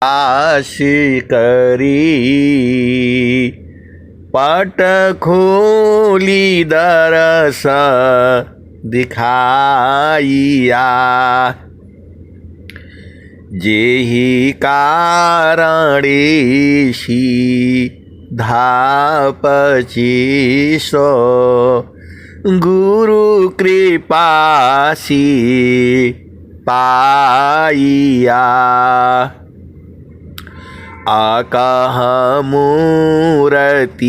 आश करी पट खोली दरस दिखाइया। जेहि कारणेशी धापचिसो गुरु कृपासी पाइया। आकह मूरति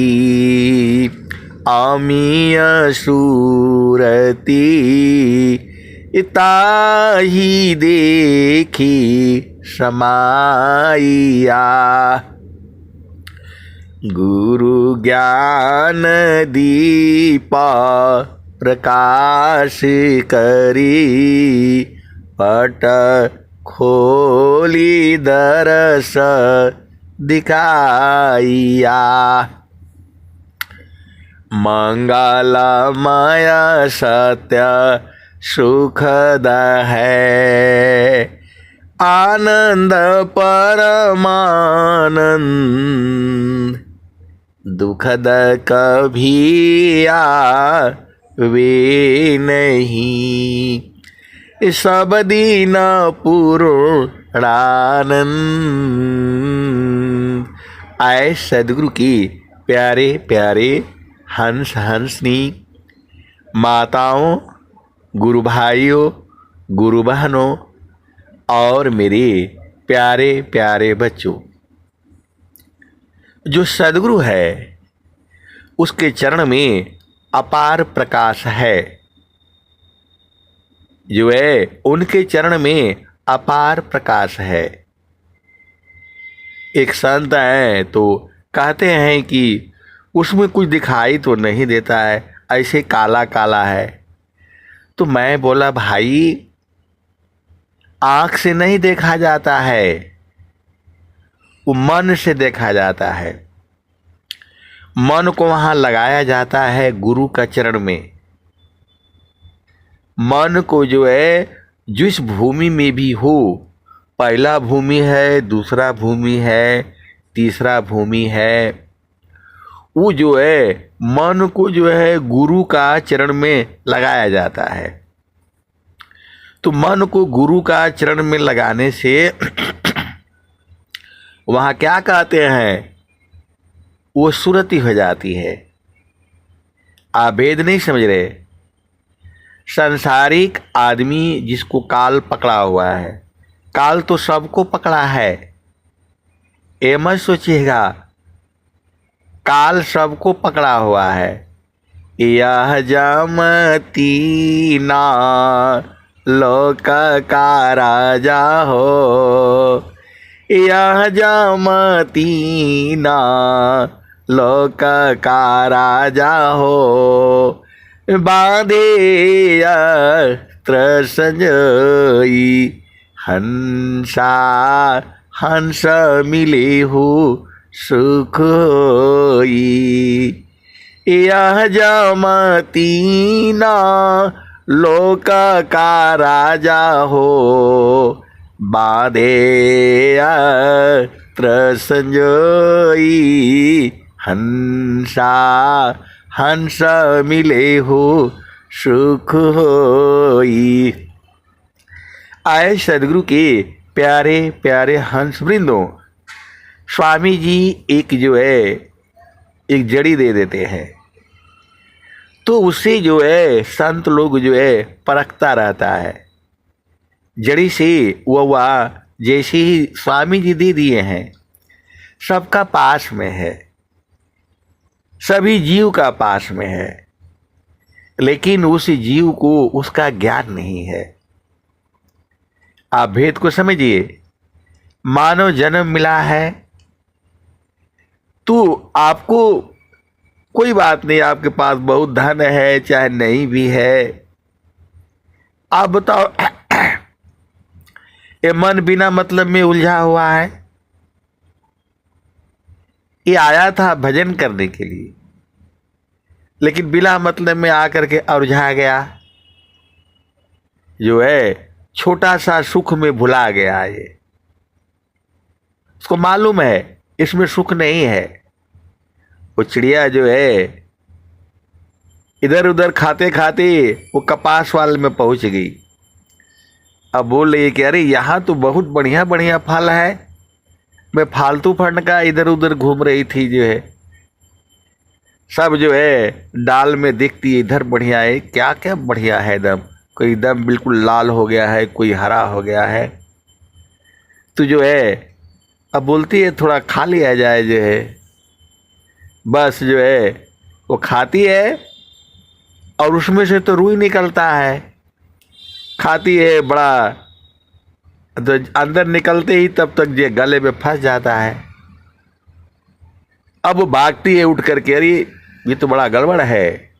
अमीय सूरति ताहि देखी समाइया। गुरु ज्ञान दीप प्रकाश करी पट खोली दरस दिखाइया। मंगलमय सत्य सुखद है आनंद परमानंद। दुखद कभी आवे नहीं सब दिन पूर्णानंद। आए सदगुरु की प्यारे प्यारे हंस हंसनी माताओं, गुरु भाइयों, गुरु बहनों और मेरे प्यारे प्यारे बच्चों। जो सदगुरु है उसके चरण में अपार प्रकाश है। जो है उनके चरण में अपार प्रकाश है। एक संत है तो कहते हैं कि उसमें कुछ दिखाई तो नहीं देता है, ऐसे काला काला है। तो मैं बोला भाई, आँख से नहीं देखा जाता है, वो मन से देखा जाता है। मन को वहाँ लगाया जाता है गुरु का चरण में। मन को जो है जिस भूमि में भी हो, पहला भूमि है, दूसरा भूमि है, तीसरा भूमि है, वो जो है मन को जो है गुरु का चरण में लगाया जाता है। तो मन को गुरु का चरण में लगाने से वहाँ क्या कहते हैं, वो सुरति हो जाती है। आप वेद नहीं समझ रहे। संसारिक आदमी जिसको काल पकड़ा हुआ है, काल तो सबको पकड़ा है, ये मत सोचिएगा, काल सबको पकड़ा हुआ है। यह जमती ना लोक का राजा हो, यह जमती ना लोक का राजा हो। बांधे अस्त्र संजोई हंसा हंस मिले हो सुख होई। यह जमती ना लोक का राजा हो, बांधे अस्त्र संजोई हंसा हंस मिले हो सुख होई। आए सदगुरु के प्यारे प्यारे हंस वृंदों, स्वामी जी एक जो है एक जड़ी दे देते हैं, तो उससे जो है संत लोग जो है परखता रहता है। जड़ी से वह जैसे ही स्वामी जी दे दिए हैं, सबका पास में है, सभी जीव का पास में है, लेकिन उस जीव को उसका ज्ञान नहीं है। आप भेद को समझिए। मानव जन्म मिला है तो आपको कोई बात नहीं, आपके पास बहुत धन है चाहे नहीं भी है, आप बताओ ये मन बिना मतलब में उलझा हुआ है। ये आया था भजन करने के लिए, लेकिन बिना मतलब में आकर के उलझा गया, जो है छोटा सा सुख में भुला गया। ये उसको मालूम है इसमें सुख नहीं है। वो चिड़िया जो है इधर उधर खाते खाते वो कपास वाले में पहुंच गई। अब बोल रही है कि अरे यहाँ तो बहुत बढ़िया बढ़िया फल है, मैं फालतू फंड का इधर उधर घूम रही थी जो है, सब जो है डाल में दिखती है इधर बढ़िया है, क्या क्या बढ़िया है एकदम, कोई एकदम बिल्कुल लाल हो गया है, कोई हरा हो गया है। तो जो है अब बोलती है थोड़ा खा लिया जाए जो है। बस जो है वो खाती है और उसमें से तो रूई निकलता है। खाती है बड़ा, तो अंदर निकलते ही तब तक ये गले में फंस जाता है। अब वो भागती है उठ करके, अरे ये तो बड़ा गड़बड़ है,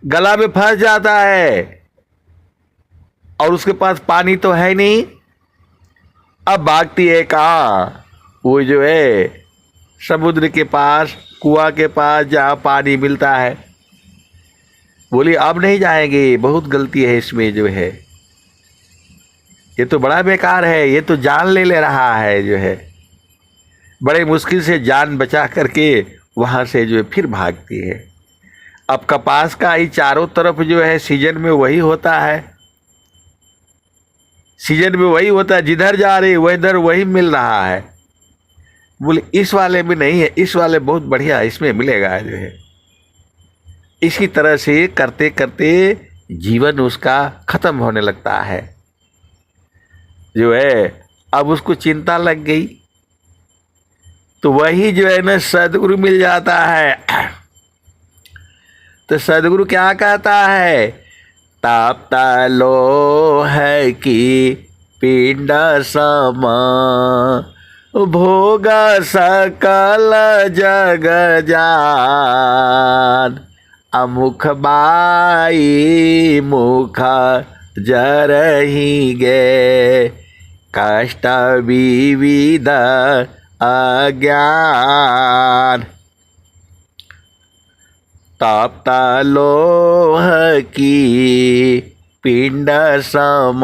गला में फंस जाता है और उसके पास पानी तो है नहीं। अब भागती है कहाँ, वो जो है समुद्र के पास, कुआं के पास जहाँ पानी मिलता है। बोली अब नहीं जाएंगे, बहुत गलती है इसमें जो है, ये तो बड़ा बेकार है, ये तो जान ले रहा है जो है। बड़े मुश्किल से जान बचा करके वहाँ से जो है फिर भागती है। अब कपास का ही चारों तरफ जो है सीजन में वही होता है, सीजन में वही होता है, जिधर जा रही वह इधर वही मिल रहा है। बोले इस वाले में नहीं है, इस वाले बहुत बढ़िया इसमें मिलेगा जो है। इसी तरह से करते करते जीवन उसका खत्म होने लगता है जो है। अब उसको चिंता लग गई, तो वही जो है ना सदगुरु मिल जाता है। तो सदगुरु क्या कहता है, तापता लो है कि पिंड सम भोग सकल जग जान, अमुख बाई मुख जरही गे, कष्ट विविध अज्ञान। तापता लोह की पिंड सम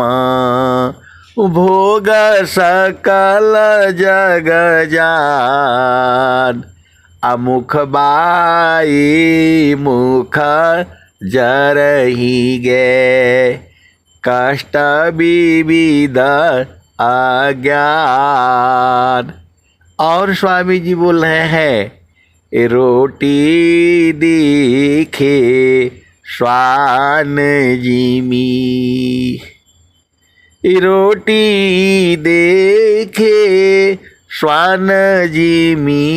भोग सकल जग जान, अमुख बाई मुख जरही गे, कष्ट विविध अज्ञान। और स्वामी जी बोल रहे हैं, रोटी दिखे स्वान जिमी, रोटी देखे स्वान जिमी,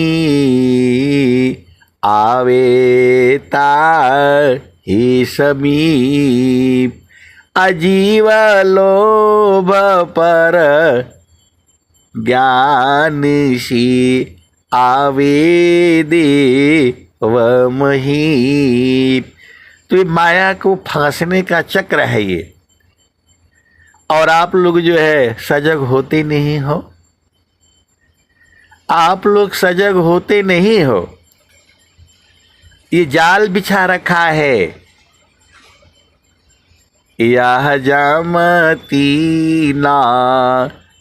आवे ताहि समीप, अजीव लोभ पर ज्ञान सी, आवे देव महीप। तो ये माया को फांसने का चक्र है ये, और आप लोग जो है सजग होते नहीं हो, आप लोग सजग होते नहीं हो। ये जाल बिछा रखा है, यह जामती ना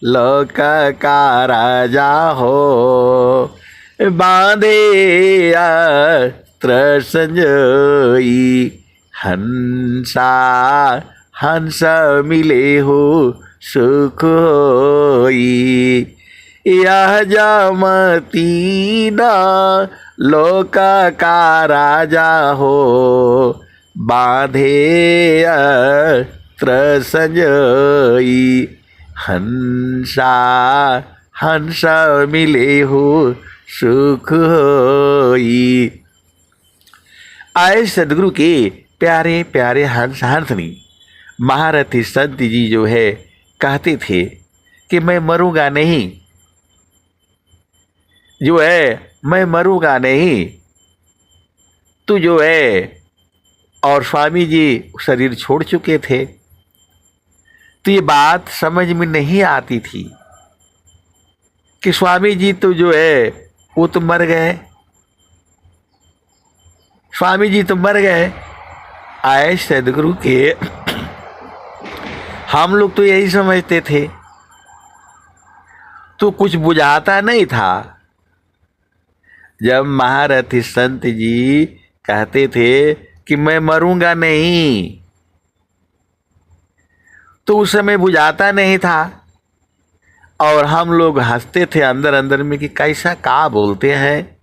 लोक का राजा हो, बांधे अस्त्र संजोई, हंसा हंस मिले हो सुख होई, यह जामती ना लोक का राजा हो, बांधे अस्त्र संजोई, हंसा हंस मिले हो सुख होई। आए सदगुरु के प्यारे प्यारे हंस हंसनी महारथी संत जी जो है कहते थे कि मैं मरूंगा नहीं, जो है मैं मरूंगा नहीं, तू जो है। और स्वामी जी शरीर छोड़ चुके थे, तो ये बात समझ में नहीं आती थी कि स्वामी जी तो जो है वो तो मर गए, स्वामी जी तो मर गए। आए सदगुरु के हम लोग तो यही समझते थे। तो कुछ बुझाता नहीं था। जब महारथी संत जी कहते थे कि मैं मरूंगा नहीं, तो उस समय बुझाता नहीं था। और हम लोग हंसते थे अंदर अंदर में कि कैसा का बोलते हैं,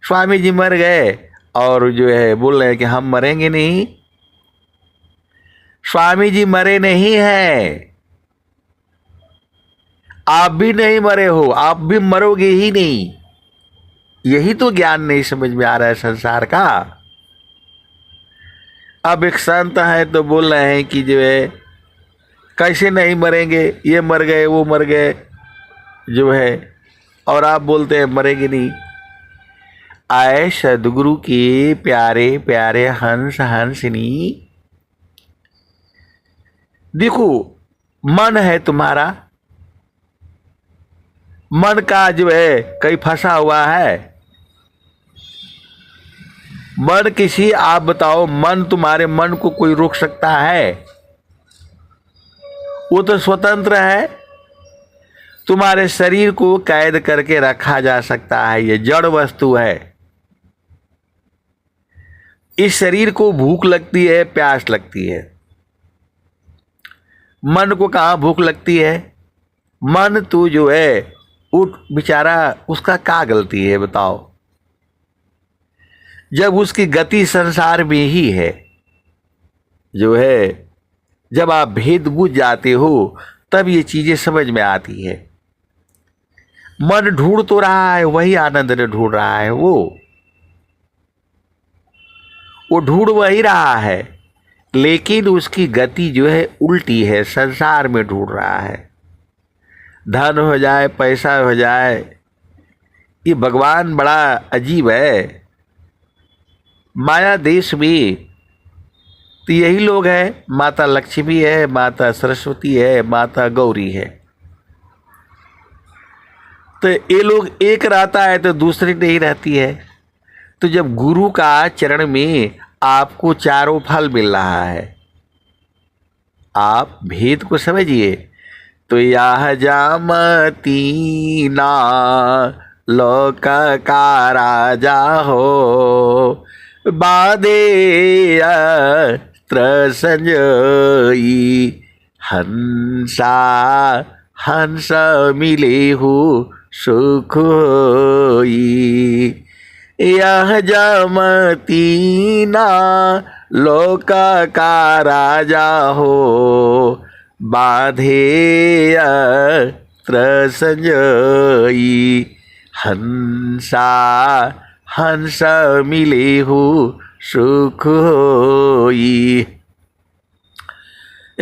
स्वामी जी मर गए और जो है बोल रहे हैं कि हम मरेंगे नहीं। स्वामी जी मरे नहीं हैं, आप भी नहीं मरे हो, आप भी मरोगे ही नहीं। यही तो ज्ञान नहीं समझ में आ रहा है संसार का। अब एक संत है तो बोल रहे हैं कि जो है कैसे नहीं मरेंगे, ये मर गए वो मर गए जो है, और आप बोलते हैं मरेंगे नहीं। आए सदगुरु के प्यारे प्यारे हंस हंसनी, देखो मन है तुम्हारा, मन का जो है कहीं फंसा हुआ है। मन किसी, आप बताओ, मन तुम्हारे मन को कोई रोक सकता है? वो तो स्वतंत्र है। तुम्हारे शरीर को कैद करके रखा जा सकता है, ये जड़ वस्तु है। इस शरीर को भूख लगती है, प्यास लगती है। मन को कहाँ भूख लगती है? मन तू जो है उठ बेचारा, उसका क्या गलती है बताओ? जब उसकी गति संसार में ही है जो है, जब आप भेद बुझ जाते हो तब ये चीजें समझ में आती है। मन ढूंढ तो रहा है, वही आनंद ने ढूंढ रहा है। वो ढूंढ वही रहा है, लेकिन उसकी गति जो है उल्टी है, संसार में ढूंढ रहा है। धन हो जाए, पैसा हो जाए, ये भगवान बड़ा अजीब है। माया देश में तो यही लोग हैं, माता लक्ष्मी है, माता सरस्वती है, माता गौरी है। तो ये लोग एक रहता है तो दूसरी नहीं रहती है। तो जब गुरु का चरण में आपको चारों फल मिल रहा है, आप भेद को समझिए। तो यह जामती ना लोक का राजा हो, बादे अस्त्र संजयी, हंसा हंस मिले हो सुख होई। यह जमती ना लोक का राजा हो, बाधे अस्त्र संजयी, हंसा हंस मिले हो सुख होई।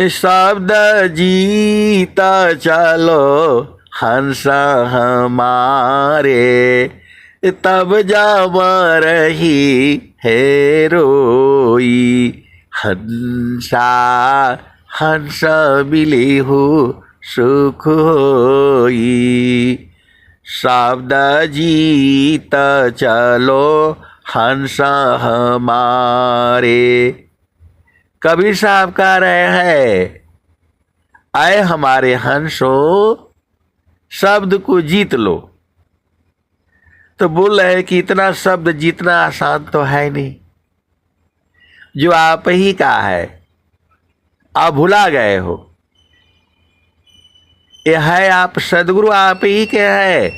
शब्द जीता चलो हंस हमारे, तब जब रही है रोई। हंसा हंस मिले हो सुख होई। शब्द जीत चलो हंस हमारे। कबीर साहब कह रहे हैं, आए हमारे हंसो शब्द को जीत लो। तो बोल रहे हैं कि इतना शब्द जीतना आसान तो है नहीं, जो आप ही का है, आप भुला गए हो। यह है आप सदगुरु आप ही के है।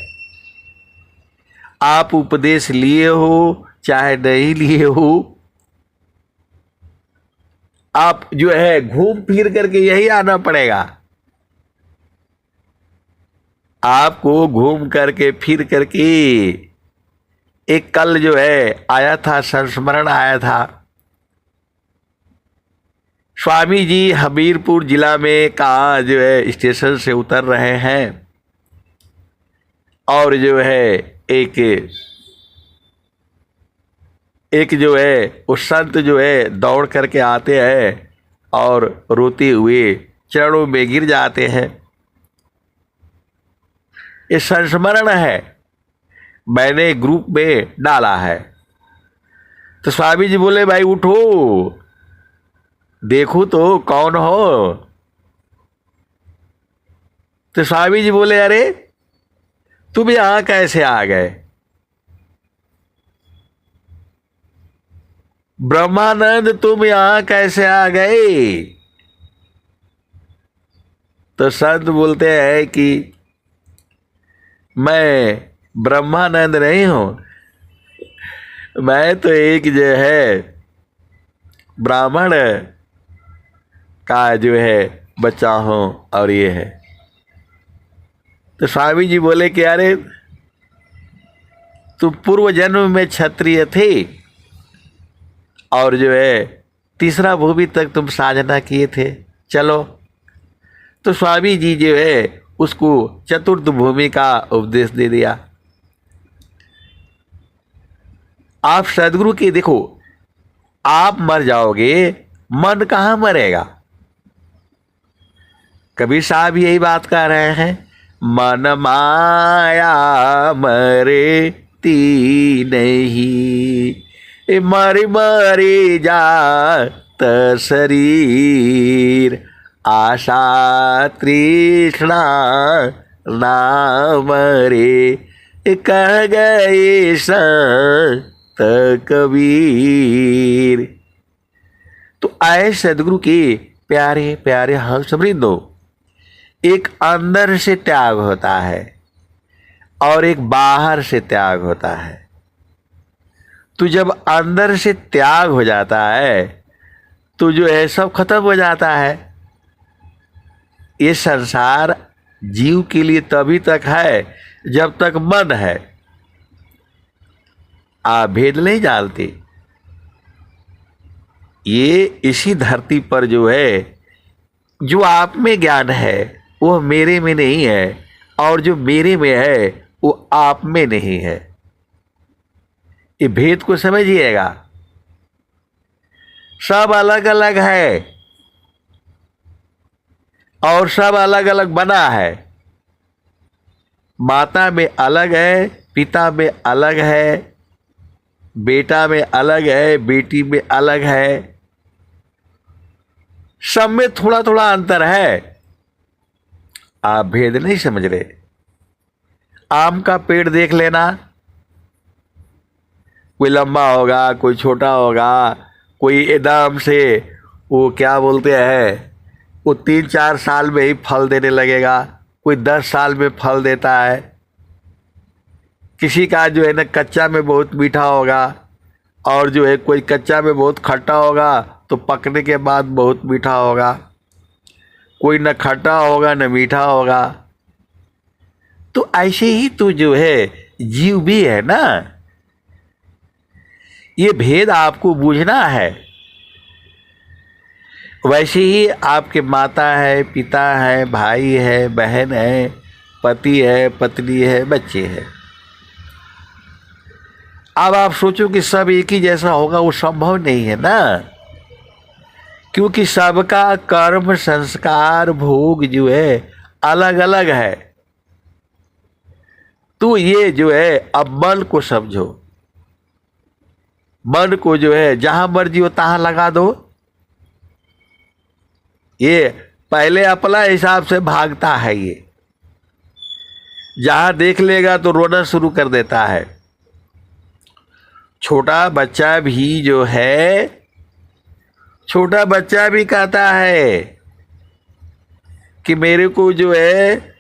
आप उपदेश लिए हो चाहे नहीं लिए हो, आप जो है घूम फिर करके यही आना पड़ेगा। आपको घूम करके फिर करके, एक कल जो है आया था, संस्मरण आया था। स्वामी जी हमीरपुर जिला में कहाँ जो है स्टेशन से उतर रहे हैं, और जो है एक जो है उस संत जो है दौड़ करके आते हैं और रोते हुए चरणों में गिर जाते हैं। ये संस्मरण है, मैंने ग्रुप में डाला है। तो स्वामी जी बोले, भाई उठो देखो तो कौन हो। तो स्वामी जी बोले, अरे तुम यहां कैसे आ गए? ब्रह्मानंद तुम यहां कैसे आ गए? तो संत बोलते हैं कि मैं ब्रह्मानंद नहीं हूं, मैं तो एक जो है ब्राह्मण का जो है बच्चा हूं, और ये है। तो स्वामी जी बोले कि अरे तुम पूर्व जन्म में क्षत्रिय थे, और जो है तीसरा भूमि तक तुम साधना किए थे, चलो। तो स्वामी जी जो है उसको चतुर्थ भूमि का उपदेश दे दिया। आप सदगुरु की देखो, आप मर जाओगे, मन कहाँ मरेगा? कबीर साहब यही बात कह रहे हैं, मन माया मरेती नहीं, मरी मरी जात शरीर, आशा तृष्णा ना मरे, कह गए संत कबीर। तो आए सदगुरु के प्यारे प्यारे हंस वृंदो, एक अंदर से त्याग होता है और एक बाहर से त्याग होता है। तो जब अंदर से त्याग हो जाता है तो जो है सब खत्म हो जाता है। ये संसार जीव के लिए तभी तक है जब तक मन है। आप भेद नहीं जानते। ये इसी धरती पर जो है, जो आप में ज्ञान है वो मेरे में नहीं है, और जो मेरे में है वो आप में नहीं है। ये भेद को समझिएगा। सब अलग अलग है और सब अलग अलग बना है। माता में अलग है, पिता में अलग है, बेटा में अलग है, बेटी में अलग है, सब में थोड़ा थोड़ा अंतर है। आप भेद नहीं समझ रहे। आम का पेड़ देख लेना, कोई लंबा होगा, कोई छोटा होगा, कोई एकदम से वो क्या बोलते हैं, वो 3-4 साल में ही फल देने लगेगा, कोई 10 साल में फल देता है। किसी का जो है ना कच्चा में बहुत मीठा होगा, और जो है कोई कच्चा में बहुत खट्टा होगा तो पकने के बाद बहुत मीठा होगा। कोई न खट्टा होगा न मीठा होगा। तो ऐसे ही तो जो है जीव भी है ना। ये भेद आपको बूझना है। वैसे ही आपके माता है, पिता है, भाई है, बहन है, पति है, पत्नी है, बच्चे हैं। अब आप सोचो कि सब एक ही जैसा होगा, वो संभव नहीं है ना। क्योंकि सबका कर्म, संस्कार, भोग जो है अलग अलग है। तो ये जो है अब मन को समझो। मन को जो है जहां मर्जी हो तहां लगा दो। ये पहले अपना हिसाब से भागता है। ये जहां देख लेगा तो रोना शुरू कर देता है। छोटा बच्चा भी जो है, छोटा बच्चा भी कहता है कि मेरे को जो है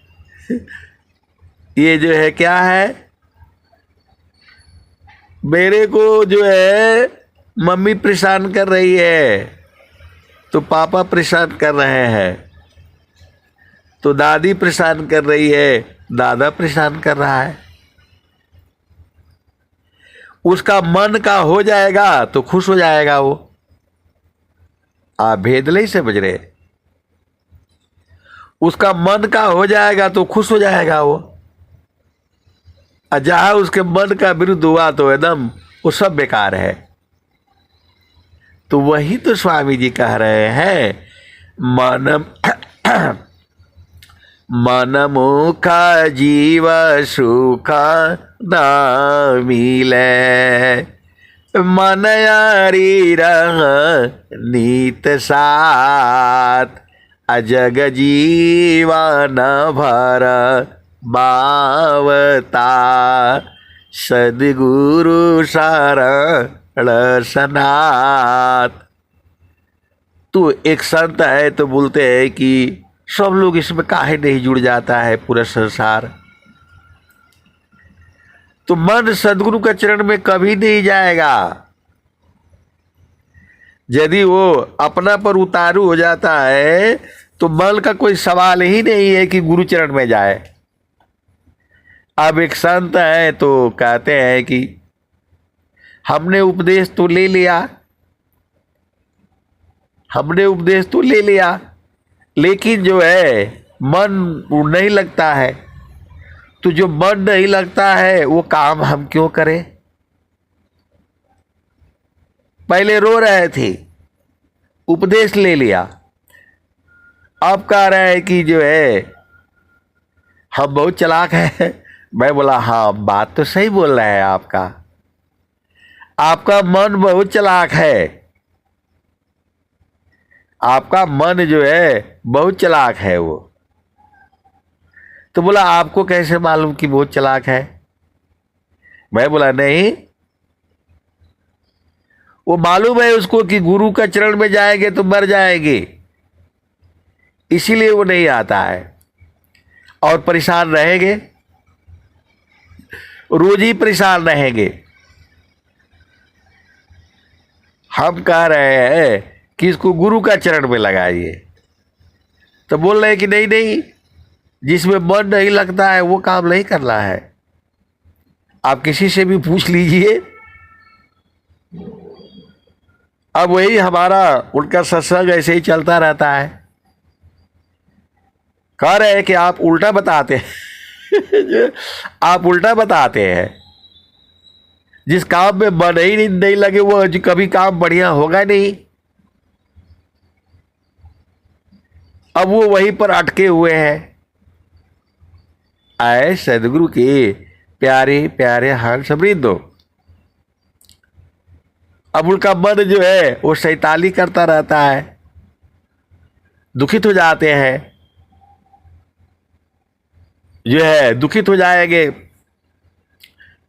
ये जो है क्या है, मेरे को जो है मम्मी परेशान कर रही है, तो पापा परेशान कर रहे हैं, तो दादी परेशान कर रही है, दादा परेशान कर रहा है। उसका मन का हो जाएगा तो खुश हो जाएगा वो। आप भेद नहीं समझ रहे। उसका मन का हो जाएगा तो खुश हो जाएगा वो। जहां उसके मन का विरुद्ध हुआ तो एकदम वो सब बेकार है। तो वही तो स्वामी जी कह रहे हैं, मन मन मुख जीव सुख न मिले, मन यारी रह नीत साथ, अजग जीवन भर मावता सद्गुरु शरण सनाथ। तो एक संत है तो बोलते हैं कि सब लोग इसमें काहे नहीं जुड़ जाता है पूरा संसार। तो मन सदगुरु के चरण में कभी नहीं जाएगा। यदि वो अपना पर उतारू हो जाता है तो मन का कोई सवाल ही नहीं है कि गुरु चरण में जाए। अब एक संत है तो कहते हैं कि हमने उपदेश तो ले लिया, हमने उपदेश तो ले लिया, लेकिन जो है मन नहीं लगता है। तो जो मन नहीं लगता है वो काम हम क्यों करें। पहले रो रहे थे, उपदेश ले लिया, अब कह रहे हैं कि जो है हम बहुत चालाक हैं। मैं बोला हाँ, बात तो सही बोल रहे हैं आपका, आपका मन बहुत चालाक है, आपका मन जो है बहुत चालाक है वो। तो बोला आपको कैसे मालूम कि बहुत चालाक है। मैं बोला नहीं, वो मालूम है उसको कि गुरु का चरण में जाएंगे तो मर जाएंगे, इसीलिए वो नहीं आता है और परेशान रहेंगे, रोज ही परेशान रहेंगे। हम कह रहे हैं कि इसको गुरु का चरण में लगाइए। तो बोल रहे हैं कि नहीं नहीं, जिसमें मन नहीं लगता है वो काम नहीं करना है। आप किसी से भी पूछ लीजिए। अब वही हमारा उनका सत्संग ऐसे ही चलता रहता है। कह रहे हैं कि आप उल्टा बताते हैं आप उल्टा बताते हैं। जिस काम में मन ही नहीं लगे वो कभी काम बढ़िया होगा नहीं। अब वो वहीं पर अटके हुए हैं। आए सदगुरु के प्यारे प्यारे हंस वृंदो, अब उनका मन जो है वो शैतानी करता रहता है, दुखित हो जाते हैं, जो है दुखित हो जाएंगे।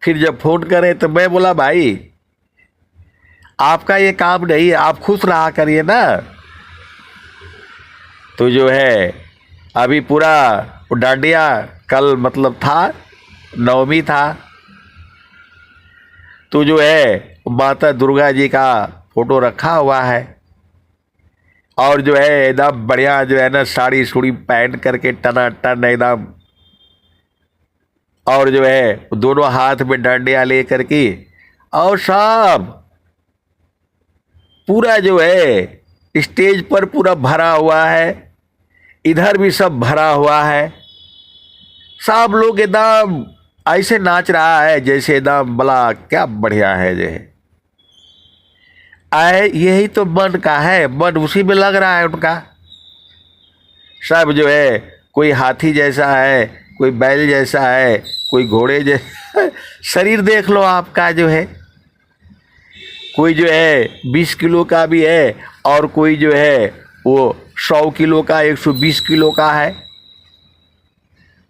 फिर जब फोन करें तो मैं बोला भाई आपका ये काम नहीं है, आप खुश रहा करिए ना। तो जो है अभी पूरा डांडिया कल मतलब था, नवमी था, तो जो है माता दुर्गा जी का फोटो रखा हुआ है और जो है एकदम बढ़िया जो है ना साड़ी सूड़ी पहन करके टनाटन एकदम, और जो है दोनों हाथ में डांडिया ले करके, और सब पूरा जो है स्टेज पर पूरा भरा हुआ है, इधर भी सब भरा हुआ है। सब लोग एकदम ऐसे नाच रहा है जैसे एकदम बला क्या बढ़िया है जो है। आए यही तो मन का है, मन उसी में लग रहा है उनका। सब जो है कोई हाथी जैसा है, कोई बैल जैसा है, कोई घोड़े जैसा शरीर देख लो आपका जो है। कोई जो है 20 किलो का भी है और कोई जो है वो 100 किलो का, 120 किलो का है,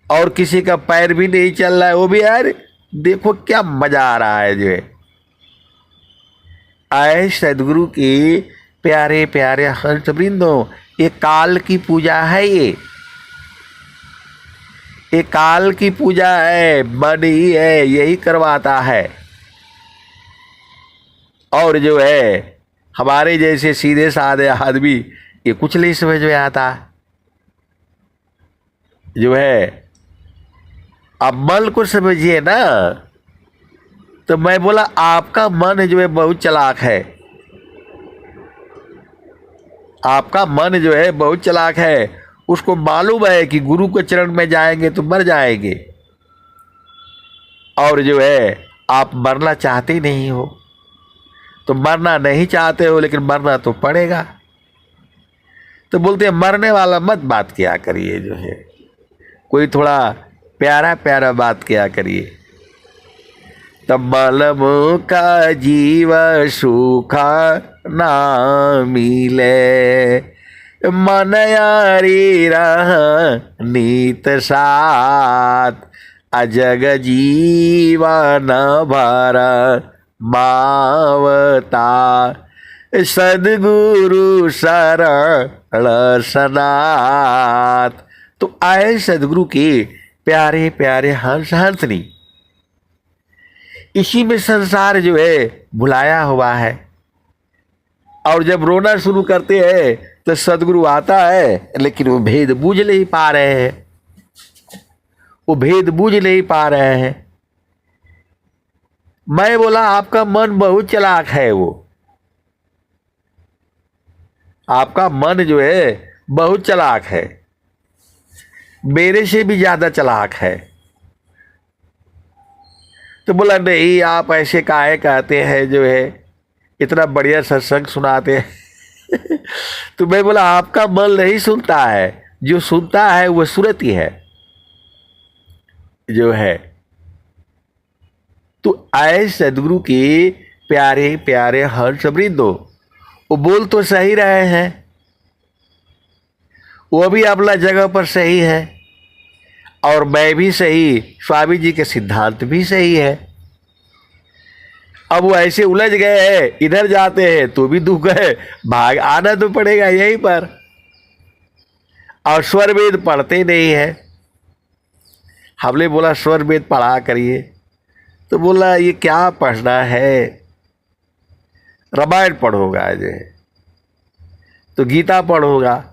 और किसी का पैर भी नहीं चल रहा है वो भी। यार देखो क्या मजा आ रहा है जो है। आए सदगुरु के प्यारे प्यारे हंस वृंदों, ये काल की पूजा है, ये काल की पूजा है, मन ही है यही करवाता है। और जो है हमारे जैसे सीधे साधे आदमी ये कुछ नहीं समझ में आता जो है। अब मन को समझिए ना। तो मैं बोला आपका मन जो है बहुत चालाक है, आपका मन जो है बहुत चालाक है। उसको मालूम है कि गुरु के चरण में जाएंगे तो मर जाएंगे, और जो है आप मरना चाहते नहीं हो। तो मरना नहीं चाहते हो लेकिन मरना तो पड़ेगा। तो बोलते हैं मरने वाला मत बात किया करिए, जो है कोई थोड़ा प्यारा प्यारा बात किया करिए। तब मलम का जीव सुखा ना मिले, मन यारी रह नीत साथ, अजग जीवन भर मावता, सदगुरु शरण सनाथ। तो आए सदगुरु के प्यारे प्यारे हंस हंसनी, इसी में संसार जो है भुलाया हुआ है। और जब रोना शुरू करते हैं तो सदगुरु आता है, लेकिन वो भेद बूझ नहीं पा रहे हैं, वो भेद बूझ नहीं पा रहे हैं। मैं बोला आपका मन बहुत चालाक है, वो आपका मन जो है बहुत चालाक है, मेरे से भी ज्यादा चालाक है। तो बोला नहीं, आप ऐसे काहे कहते हैं, जो है इतना बढ़िया सत्संग सुनाते हैं। तो मैं बोला आपका मन नहीं सुनता है, जो सुनता है वो सुरती है जो है। तो आए सदगुरु के प्यारे प्यारे हर्ष वृंदो, वो बोल तो सही रहे हैं, वो भी अपना जगह पर सही है, और मैं भी सही, स्वामी जी के सिद्धांत भी सही है। अब वो ऐसे उलझ गए हैं, इधर जाते हैं तो भी दुख है, भाग आना तो पड़ेगा यहीं पर। और स्वर वेद पढ़ते नहीं है। हमने बोला स्वर वेद पढ़ा करिए, तो बोला ये क्या पढ़ना है, रामायण पढ़ोगा जो है तो गीता पढ़ोगा।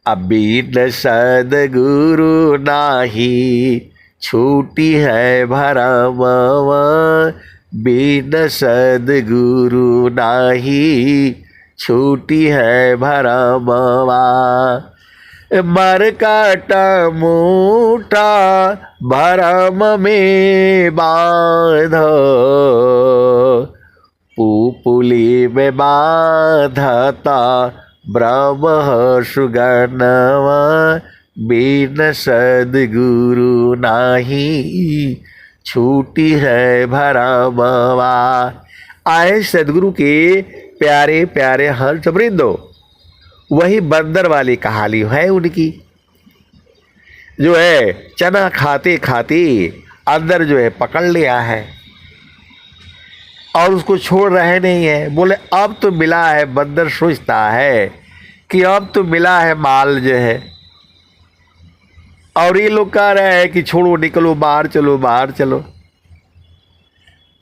अबीन सदगुरु नाही, छूटी है भरमवा, बिन सदगुरु नाही, छूटी है भरमवा। मरकट मूठा भरम में बांधो, पुपुली में बांधता ब्रह्म सुगनवा, बिन सदगुरु नाही, छूटी है भरमवा। आए सदगुरु के प्यारे प्यारे हर्ष वृंदो, वही बंदर वाली कहानी है उनकी, जो है चना खाते खाते अंदर जो है पकड़ लिया है और उसको छोड़ रहे नहीं है। बोले अब तो मिला है, बंदर सोचता है कि अब तो मिला है माल जो है, और ये लोग कह रहे हैं कि छोड़ो, निकलो बाहर चलो, बाहर चलो।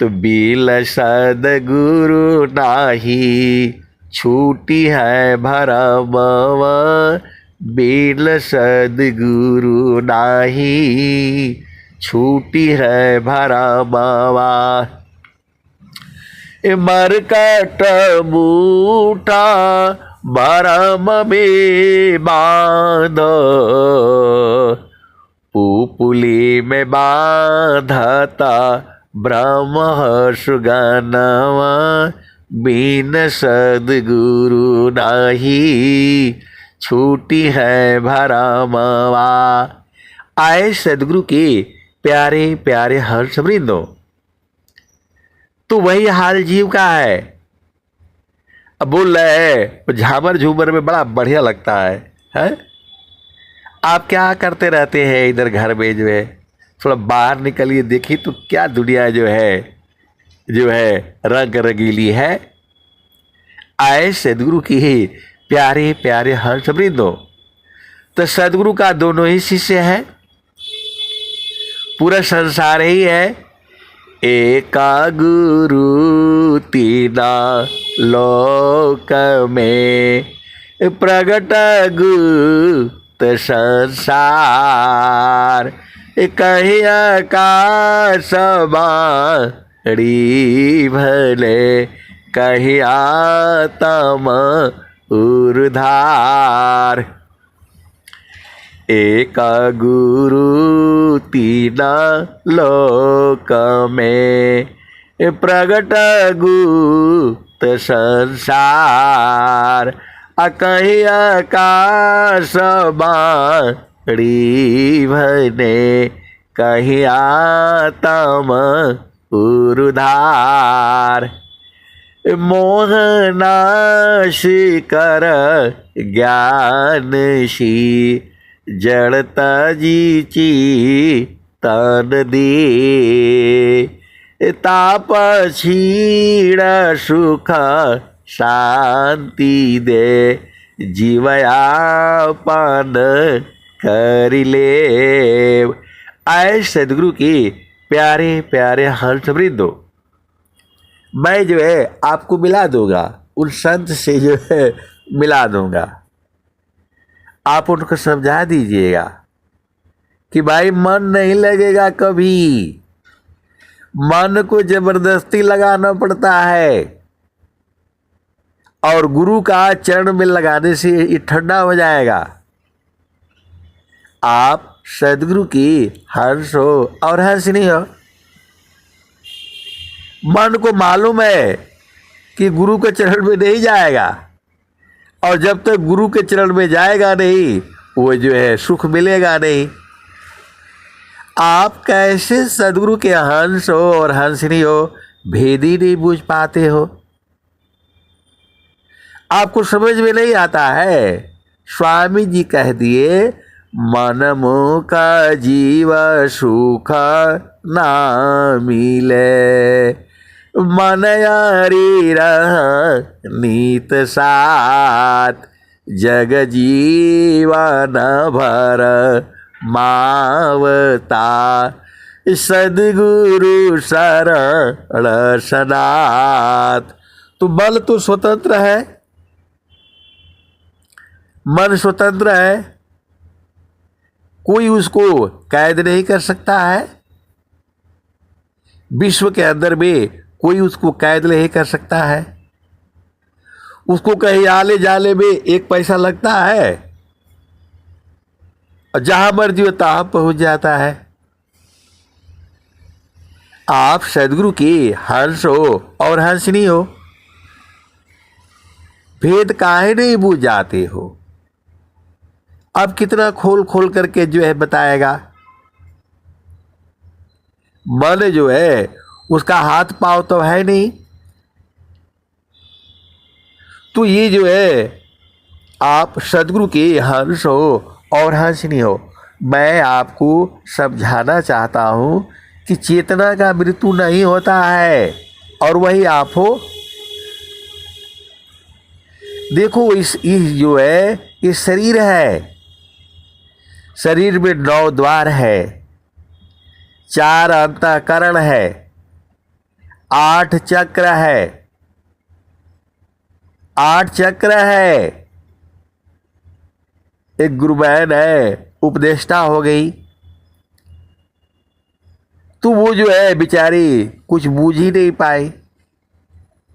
तो बिन सदगुरु नाही, छूटी है भरमवा, बिन सदगुरु नाही, छूटी है भरमवा। मरकट मूठा भरम में बांधो, पुपुली में बांधता ब्रह्म सुगनवा, बिन सदगुरु नाही, छूटी है भरमवा। आए सदगुरु के प्यारे प्यारे हर्ष वृंदो, तो वही हाल जीव का है। अब बोल रहे हैं झामर झूमर में बड़ा बढ़िया लगता है? आप क्या करते रहते हैं इधर घर में जो है? थोड़ा बाहर निकलिए, देखिए तो क्या दुनिया जो है रंग रंगीली है। आए सदगुरु की ही प्यारे प्यारे हर्ष वृंदो, तो सदगुरु का दोनों ही शिष्य है, पूरा संसार ही है। एका गुरु तीना लोक में, प्रगट गुप्त संसार, कहीं आकाश बाड़ी भले, कहीं आत्म ऊर्धार। एक गुरु तीना लोक में, प्रगट गुप्त संसार, कहीं आकाश बाड़ी भले, कहीं आत्म ऊर्धार। मोह नाश कर ज्ञानशी जड़ता जीची तन दे ताप क्षीण सुख शांति दे जीवयापन करिले। आए सदगुरु की प्यारे प्यारे हंस वृंदो, मैं जो है आपको मिला दूंगा, उन संत से जो है मिला दूंगा। आप उनको समझा दीजिएगा कि भाई मन नहीं लगेगा कभी, मन को जबरदस्ती लगाना पड़ता है, और गुरु का चरण में लगाने से ये ठंडा हो जाएगा। आप सदगुरु की हंस हो और हंसनी हो, मन को मालूम है कि गुरु के चरण में नहीं जाएगा, और जब तक गुरु के चरण में जाएगा नहीं वो जो है सुख मिलेगा नहीं। आप कैसे सदगुरु के हंस हो और हंसनी हो, भेद ही नहीं बूझ पाते हो, आपको समझ में नहीं आता है। स्वामी जी कह दिए मन मुख जीव सुख ना मिले, मन यारी रह नीत साथ जग जीवन भर मावता, सदगुरु शरण सनाथ। तो बल तो स्वतंत्र है, मन स्वतंत्र है, कोई उसको कैद नहीं कर सकता है। विश्व के अंदर में कोई उसको कैद नहीं कर सकता है। उसको कहीं आले जाले में एक पैसा लगता है और जहां मर्जी हो तहां पहुंच जाता है। आप सदगुरु की हंस हो और हंसनी हो, भेद काहे नहीं बूझ जाते हो। अब कितना खोल खोल करके जो है बताएगा। मन जो है उसका हाथ पांव तो है नहीं, तो ये जो है आप सदगुरु की हंस हो और हंसनी हो। मैं आपको समझाना चाहता हूं कि चेतना का मृत्यु नहीं होता है, और वही आप हो। देखो इस जो है ये शरीर है, शरीर में 9 द्वार है, 4 अंतःकरण है, 8 चक्र है, 8 चक्र है। एक गुरु बहन है उपदेष्टा हो गई, तो वो जो है बेचारी कुछ बूझ ही नहीं पाई।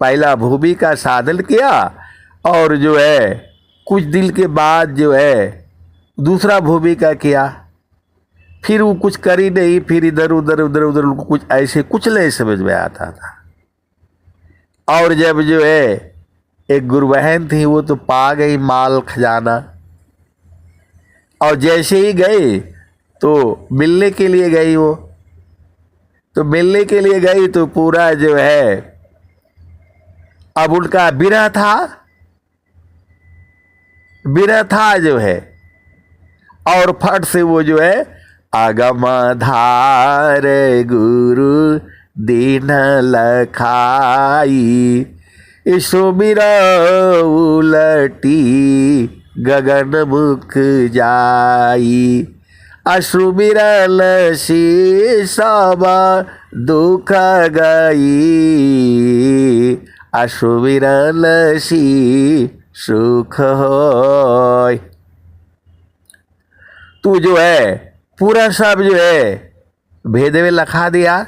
पहला भूमि का साधन किया और जो है कुछ दिन के बाद जो है दूसरा भूमि का किया, फिर वो कुछ करी नहीं, फिर इधर उधर उनको कुछ ऐसे कुछ नहीं समझ में आता था। और जब जो है एक गुरु बहन थी वो तो पा गई माल खजाना, और जैसे ही गई तो मिलने के लिए गई, वो तो मिलने के लिए गई तो पूरा जो है अब उनका बिरह था जो है, और फट से वो जो है आगम धार गुरु दीन लखाई, सुमिर उलटी गगन मुख जाई, असुमिरल सी सब दुख गई, असुमिरल सी सुख होय। तू जो है पूरा सब जो है भेद में लखा दिया।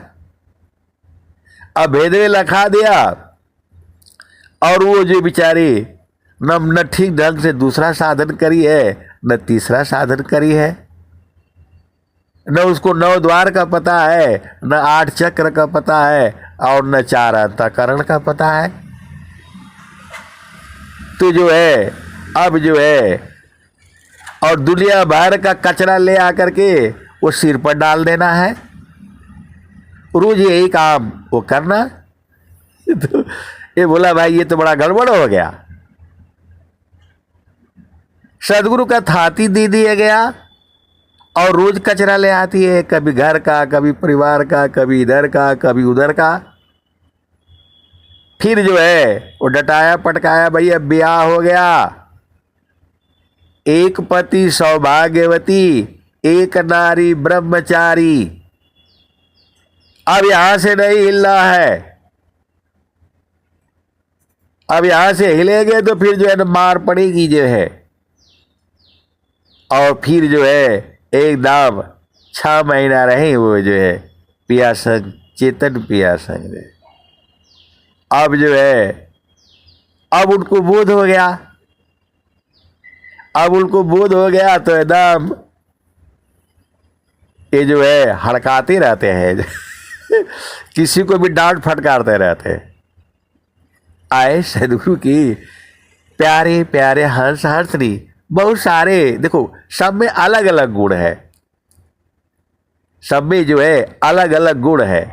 अब भेद में लखा दिया और वो जो बेचारी न ठीक ढंग से दूसरा साधन करी है, न तीसरा साधन करी है, न उसको 9 द्वार का पता है, न 8 चक्र का पता है, और न 4 अंतःकरण का पता है। तो जो है अब जो है और दुनिया भर का कचरा ले आकर के वो सिर पर डाल देना है, रोज यही काम वो करना। तो ये बोला भाई ये तो बड़ा गड़बड़ हो गया। सदगुरु का थाती दे दिया गया और रोज कचरा ले आती है, कभी घर का, कभी परिवार का, कभी इधर का, कभी उधर का। फिर जो है वो डटाया पटकाया, भैया ब्याह हो गया, एक पति सौभाग्यवती, एक नारी ब्रह्मचारी। अब यहां से नहीं हिलना है, अब यहां से हिलेंगे तो फिर जो है ना मार पड़ेगी जो है। और फिर जो है एकदम 6 महीना रहे वो जो है पिया संग, चेतन पिया संग में। अब जो है अब उनको बोध हो गया, अब उनको बोध हो गया तो एकदम ये जो है हड़काते रहते हैं किसी को भी डांट फटकारते रहते हैं। आए सदगुरु की प्यारे प्यारे हंस हंसनी, बहुत सारे देखो सब में अलग अलग गुण है, सब में जो है अलग अलग गुण है।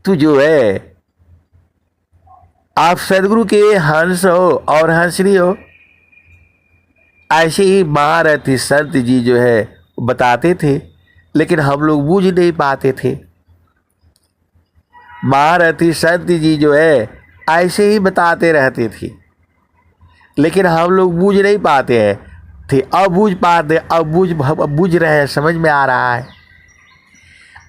तो जो है आप सदगुरु के हंस हो और हंसनी हो, ऐसे ही महारथी संत जी जो है बताते थे, लेकिन हम लोग बूझ नहीं पाते थे। महारथी संत जी जो है ऐसे ही बताते रहते थे, लेकिन हम लोग बूझ नहीं पाते हैं थे। अब बूझ पाते, अब बूझ रहे हैं, समझ में आ रहा है।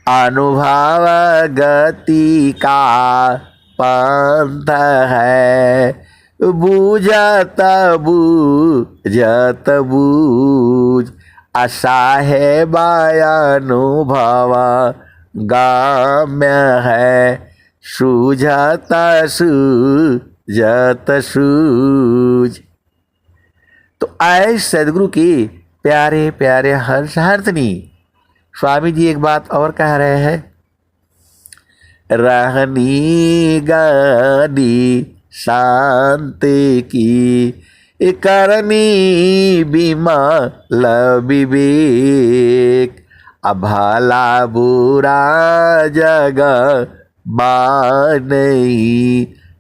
अनुभव गति का पंथ है, बूझत बूझत बूझ, असाहेब अनुभव गाम्य है, सूझत सूझत सूझ। तो आए सदगुरु की प्यारे प्यारे हंस हंसनी। स्वामी जी एक बात और कह रहे हैं, रहनी गानी शांति की, करनी बिमल विवेक, अभला बुरा जग मानई,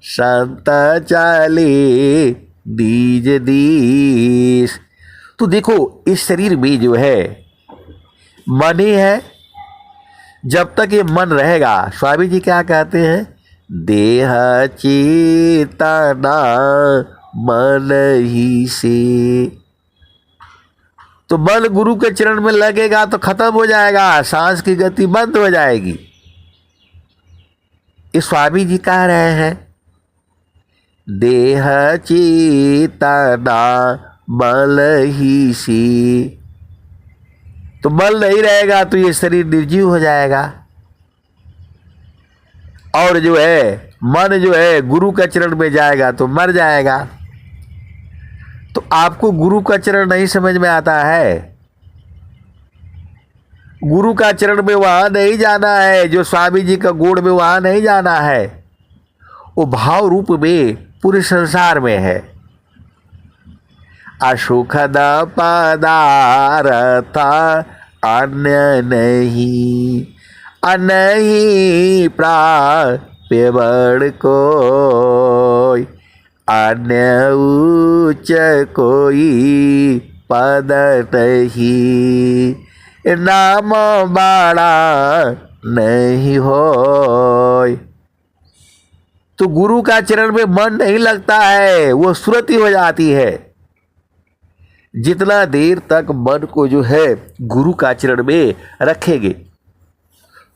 संत चले दीज दीस। तो देखो इस शरीर में जो है मन ही है, जब तक ये मन रहेगा, स्वामी जी क्या कहते हैं, देह चेतना मन ही से। तो मन गुरु के चरण में लगेगा तो खत्म हो जाएगा, सांस की गति बंद हो जाएगी। ये स्वामी जी कह रहे हैं, देह चेतना मल ही सी। तो बल नहीं रहेगा तो ये शरीर निर्जीव हो जाएगा। और जो है मन जो है गुरु का चरण में जाएगा तो मर जाएगा। तो आपको गुरु का चरण नहीं समझ में आता है, गुरु का चरण में वहां नहीं जाना है, जो स्वामी जी का गुण में वहां नहीं जाना है, वो भाव रूप में पूरे संसार में है। असुखद पदार्थ अन्य नहीं, अनही प्राप्य बड़ कोई, अन्य उच्च कोई पद नहीं, नाम बड़ा नहीं होय। तो गुरु का चरण में मन नहीं लगता है, वो सुरति हो जाती है। जितना देर तक मन को जो है गुरु का चरण में रखेंगे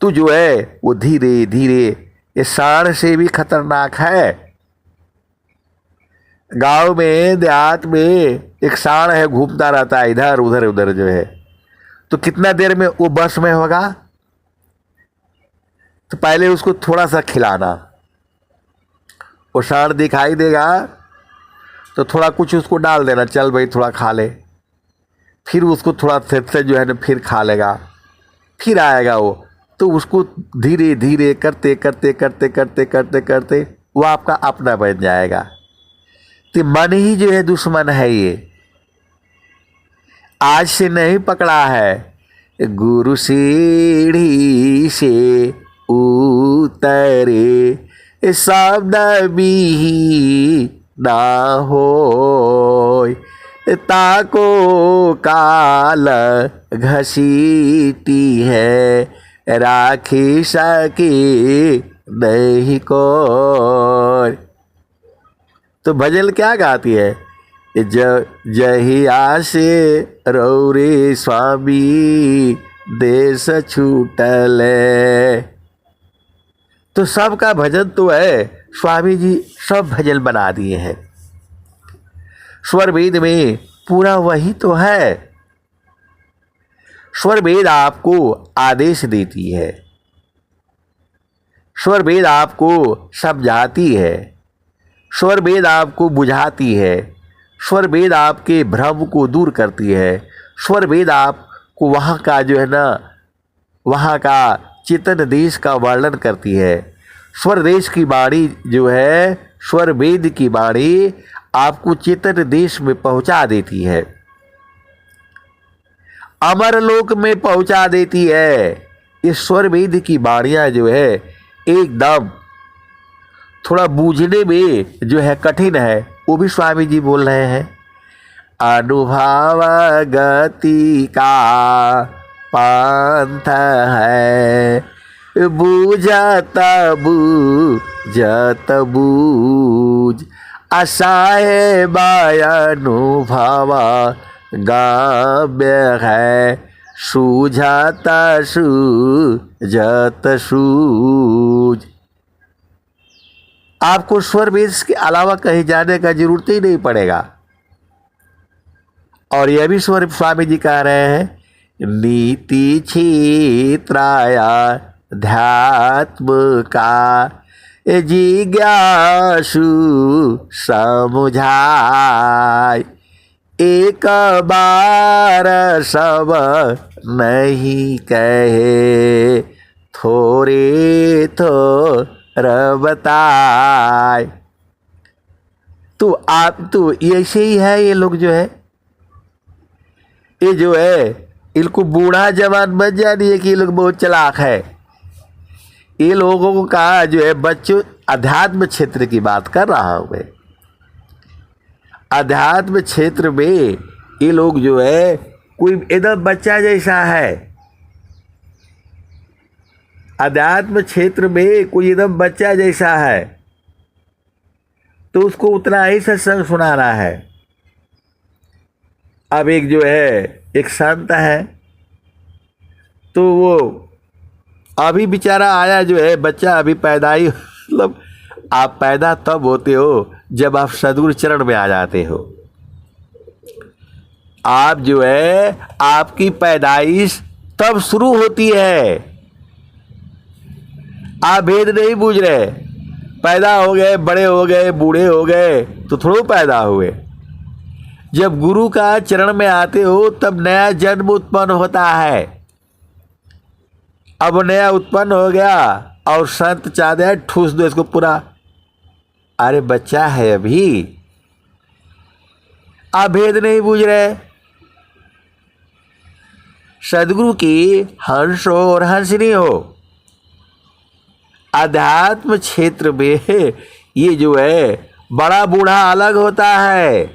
तो जो है वो धीरे धीरे, ये सांड से भी खतरनाक है। गांव में देहात में एक सांड है, घूमता रहता है इधर उधर उधर जो है, तो कितना देर में वो बस में होगा। तो पहले उसको थोड़ा सा खिलाना, वो सांड दिखाई देगा तो थोड़ा कुछ उसको डाल देना, चल भाई थोड़ा खा ले। फिर उसको थोड़ा से जो है ना फिर खा लेगा, फिर आएगा वो, तो उसको धीरे धीरे करते करते करते करते करते करते वो आपका अपना बन जाएगा। तो मन ही जो है दुश्मन है, ये आज से नहीं पकड़ा है, गुरु सीढ़ी से उतरे शब्द बिही ना होय, ताको काल घसीटी है, राखी सकी नहीं कोय। तो भजन क्या गाती है? जहिया से रौरे स्वामी देश छूटले। तो सबका भजन तो है, स्वामी जी सब भजन बना दिए हैं। स्वर वेद में पूरा वही तो है। स्वर वेद आपको आदेश देती है, स्वर वेद आपको समझाती है, स्वर वेद आपको बुझाती है, स्वर वेद आपके भ्रम को दूर करती है, स्वर वेद आपको वहाँ का जो है ना, वहाँ का चेतन देश का वर्णन करती है। स्वर देश की वाणी जो है, स्वर वेद की वाणी आपको चेतन देश में पहुँचा देती है, अमर लोक में पहुँचा देती है। इस स्वर वेद की वाणियाँ जो है एकदम थोड़ा बूझने में जो है कठिन है, वो भी स्वामी जी बोल रहे हैं। अनुभव गति का पंथ है, बूझत बूझत बूझ, असहाय अनुभव गाव्य है, सूझत सूझत सूझ। आपको स्वर वेद के अलावा कहीं जाने का जरूरत ही नहीं पड़ेगा। और यह भी स्वर स्वामी जी कह रहे हैं, नीति क्षेत्राया ध्यात्म का, जिज्ञासु समुझाय, एक बार सब नहीं कहे, थोड़े थोड़ बताए। तो आप तो ऐसे ही है, ये लोग जो है, ये जो है, इनको बूढ़ा जवान मत जानिए कि ये लोग बहुत चालाक है। ये लोगों का जो है बच्चों, अध्यात्म क्षेत्र की बात कर रहा हूं मैं। अध्यात्म क्षेत्र में ये लोग जो है कोई एकदम बच्चा जैसा है। अध्यात्म क्षेत्र में कोई एकदम बच्चा जैसा है, तो उसको उतना ही सत्संग सुनाना है। अब एक जो है एक संत है, तो वो अभी बेचारा आया जो है बच्चा, अभी पैदा ही, मतलब आप पैदा तब होते हो जब आप सद्गुरु चरण में आ जाते हो। आप जो है, आपकी पैदाइश तब शुरू होती है। आप भेद नहीं बूझ रहे, पैदा हो गए, बड़े हो गए, बूढ़े हो गए तो थोड़ा पैदा हुए। जब गुरु का चरण में आते हो तब नया जन्म उत्पन्न होता है। अब नया उत्पन्न हो गया और संत चाहते हैं ठूस दो इसको पूरा। अरे बच्चा है अभी, आप भेद नहीं बूझ रहे। सदगुरु की हंस हो और हंसनी हो। अध्यात्म क्षेत्र में ये जो है बड़ा बूढ़ा अलग होता है।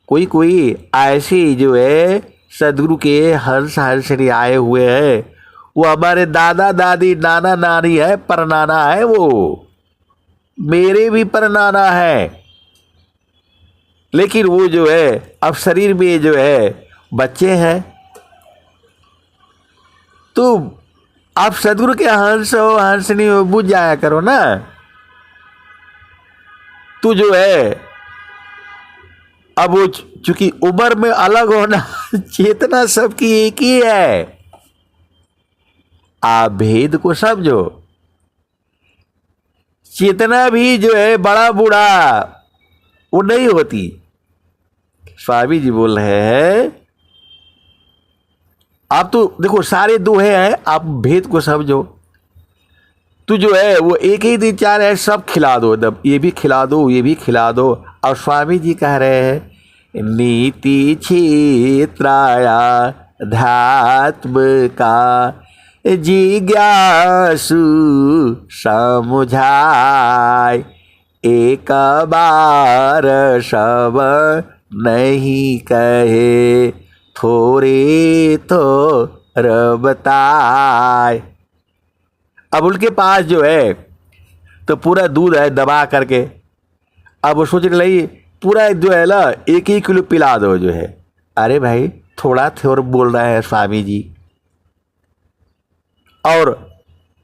कोई कोई ऐसे जो है सदगुरु के हंस हंसनी आए हुए हैं, वो हमारे दादा दादी नाना नानी है, परनाना है, वो मेरे भी परनाना है। लेकिन वो जो है अब शरीर में जो है बच्चे हैं। तो आप सदगुरु के हंस हो हंसनी हो बुझ जाया करो ना। तू जो है अब वो चूंकि उम्र में अलग होना, चेतना सबकी एक ही है। आप भेद को समझो। चेतना भी जो है बड़ा बूढ़ा वो नहीं होती। स्वामी जी बोल रहे हैं, आप तो देखो सारे दोहे हैं, आप भेद को समझो। तू जो है वो एक ही दिन चाह रहे हैं सब खिला दो, एकदम ये भी खिला दो ये भी खिला दो। और स्वामी जी कह रहे हैं नीति क्षेत्राया ध्यात्म का, जिज्ञासु समुझाय, एक बार सब नहीं कहे, थोड़े तो बताए। अब उनके पास जो है तो पूरा दूध है दबा करके, अब वो सोच रही पूरा जो है ना 1 किलो पिला दो जो है। अरे भाई थोड़ा थोड़ा बोल रहा है स्वामी जी, और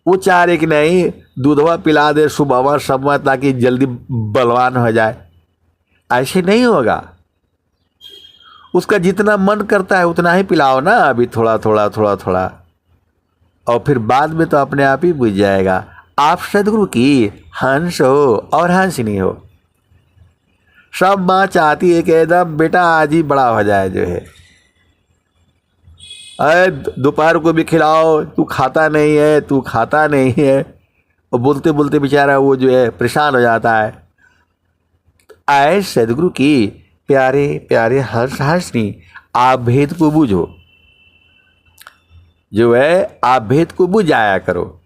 वो चाह रहे कि नहीं दूधवा पिला दे सुबह सुबह ताकि जल्दी बलवान हो जाए। ऐसे नहीं होगा, उसका जितना मन करता है उतना ही पिलाओ ना, अभी थोड़ा थोड़ा थोड़ा थोड़ा, और फिर बाद में तो अपने आप ही बुझ जाएगा। आप सदगुरु की हंस हो और हंसनी हो। सब माँ चाहती है कि एकदम बेटा आज ही बड़ा हो जाए जो है, अरे दोपहर को भी खिलाओ, तू खाता नहीं है, तू खाता नहीं है। और बोलते बोलते बेचारा वो जो है परेशान हो जाता है। आए सदगुरु की प्यारे प्यारे हंसनी, आप भेद को बूझो जो है, आप भेद को बुझ जाया करो।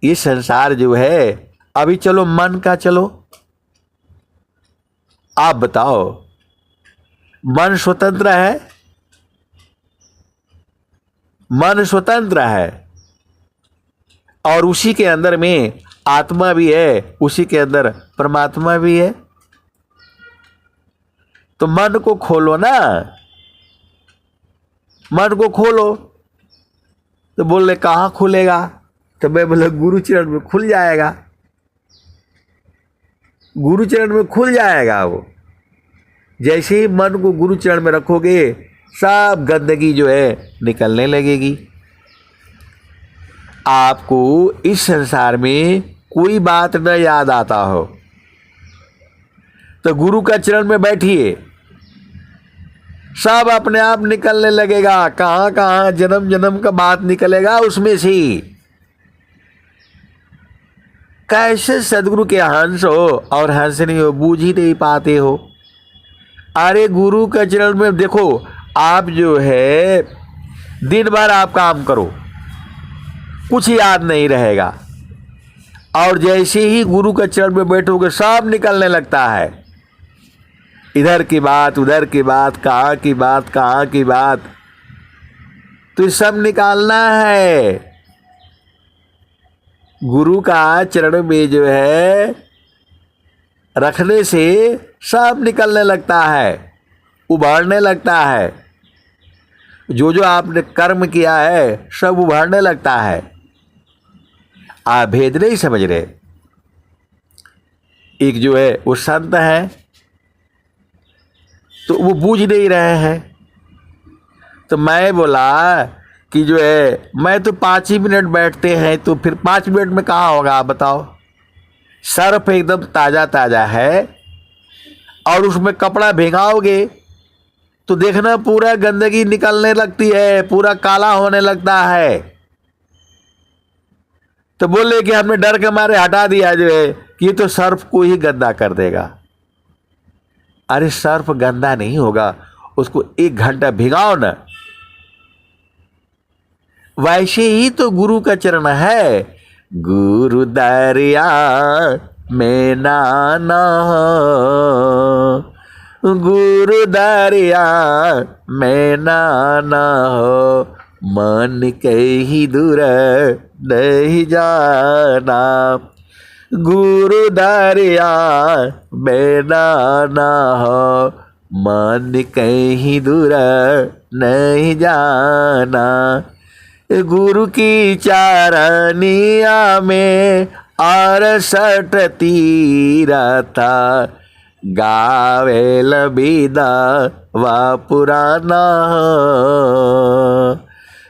ये संसार जो है अभी चलो मन का चलो, आप बताओ मन स्वतंत्र है? मन स्वतंत्र है और उसी के अंदर में आत्मा भी है, उसी के अंदर परमात्मा भी है। तो मन को खोलो ना, मन को खोलो। तो बोले कहाँ खुलेगा? तो मैं बोला गुरु चरण में खुल जाएगा, गुरु चरण में खुल जाएगा। वो जैसे ही मन को गुरु चरण में रखोगे सब गंदगी जो है निकलने लगेगी। आपको इस संसार में कोई बात न याद आता हो तो गुरु का चरण में बैठिए, सब अपने आप निकलने लगेगा। कहाँ कहाँ जन्म जन्म का बात निकलेगा उसमें से। कैसे सदगुरु के हंस हो और हंसनी हो, बूझ ही नहीं पाते हो। अरे गुरु के चरण में देखो, आप जो है दिन भर आप काम करो, कुछ याद नहीं रहेगा, और जैसे ही गुरु के चरण में बैठोगे सब निकलने लगता है। इधर की बात उधर की बात, कहाँ की बात कहाँ की बात, तो ये सब निकालना है। गुरु का चरण में जो है रखने से सब निकलने लगता है, उभारने लगता है। जो जो आपने कर्म किया है सब उभारने लगता है। आप भेद नहीं समझ रहे। एक जो है वो संत है तो वो बूझ नहीं रहे हैं। तो मैं बोला कि जो है मैं तो 5 ही मिनट बैठते हैं, तो फिर 5 मिनट में कहाँ होगा आप बताओ। सर्फ एकदम ताज़ा ताज़ा है और उसमें कपड़ा भिगाओगे तो देखना पूरा गंदगी निकलने लगती है, पूरा काला होने लगता है। तो बोले कि हमने डर के मारे हटा दिया जो है कि ये तो सर्फ को ही गंदा कर देगा। अरे सर्फ गंदा नहीं होगा, उसको 1 घंटा भिगाओ ना। वैसे ही तो गुरु का चरण है। गुरु दरिया में नाना, गुरु दरिया में नाना हो, मन कहीं दूर नहीं जाना। गुरु दरिया में नाना हो, मन कहीं दूर नहीं जाना। गुरु की चारनिया में 68 तीरथ, गावे लबीदा व पुराना,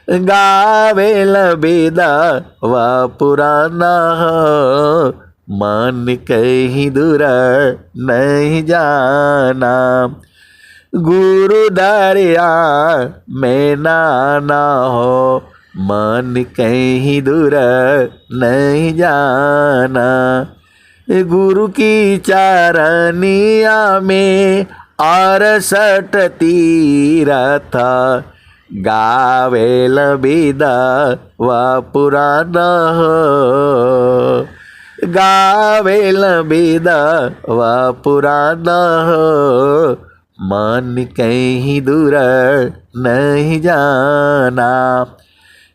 गावे लबीदा व पुराना, मन कहीं दूर नहीं जाना। गुरु दरिया में नाना हो, मन कहीं दूर नहीं जाना। गुरु की चारनिया में 68 तीरथ, गावेल वेदा व पुराण हो, गावेल वेदा व पुराण हो, मन कहीं दूर नहीं जाना।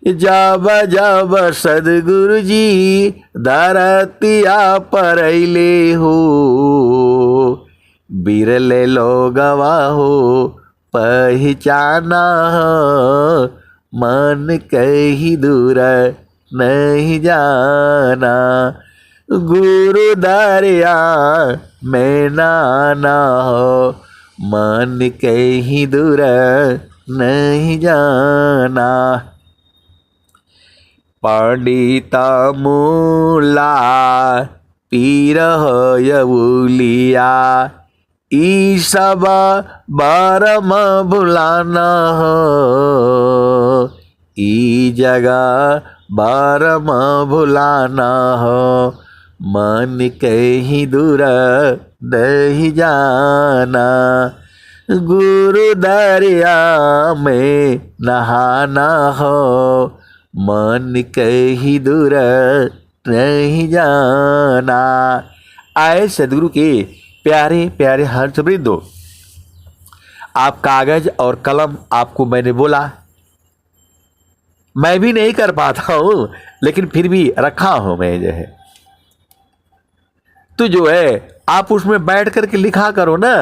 जब जब सदगुरु जी धरतिया पर अइले हो, बिरले लोगवा हो पहचाना हो, मन कहीं दूर नहीं जाना। गुरु दरिया में नाना हो, मन कहीं दूर नहीं जाना। पंडिता मूला पीर यवुलिया, ई सब बारम भुलाना हो, ई जगह बारम भुलाना हो, मन कहीं दूर नहीं जाना। गुरु दरिया में नहाना हो, मन कहीं दूर नहीं जाना। आए सदगुरु के प्यारे प्यारे हंसवृंदो, आप कागज और कलम, आपको मैंने बोला मैं भी नहीं कर पाता हूं, लेकिन फिर भी रखा हूं मैं जो है। तो जो है आप उसमें बैठ करके लिखा करो ना,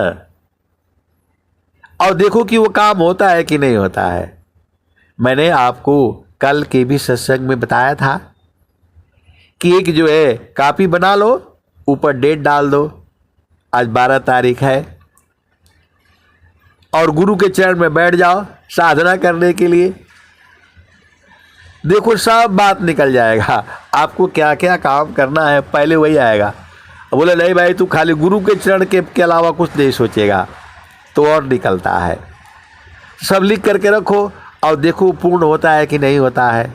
और देखो कि वो काम होता है कि नहीं होता है। मैंने आपको कल के भी सत्संग में बताया था कि एक जो है कॉपी बना लो, ऊपर डेट डाल दो, आज 12 तारीख है, और गुरु के चरण में बैठ जाओ साधना करने के लिए। देखो सब बात निकल जाएगा, आपको क्या क्या काम करना है पहले वही आएगा। बोले नहीं भाई तू खाली गुरु के चरण के अलावा कुछ नहीं सोचेगा, तो और निकलता है। सब लिख करके रखो और देखो पूर्ण होता है कि नहीं होता है।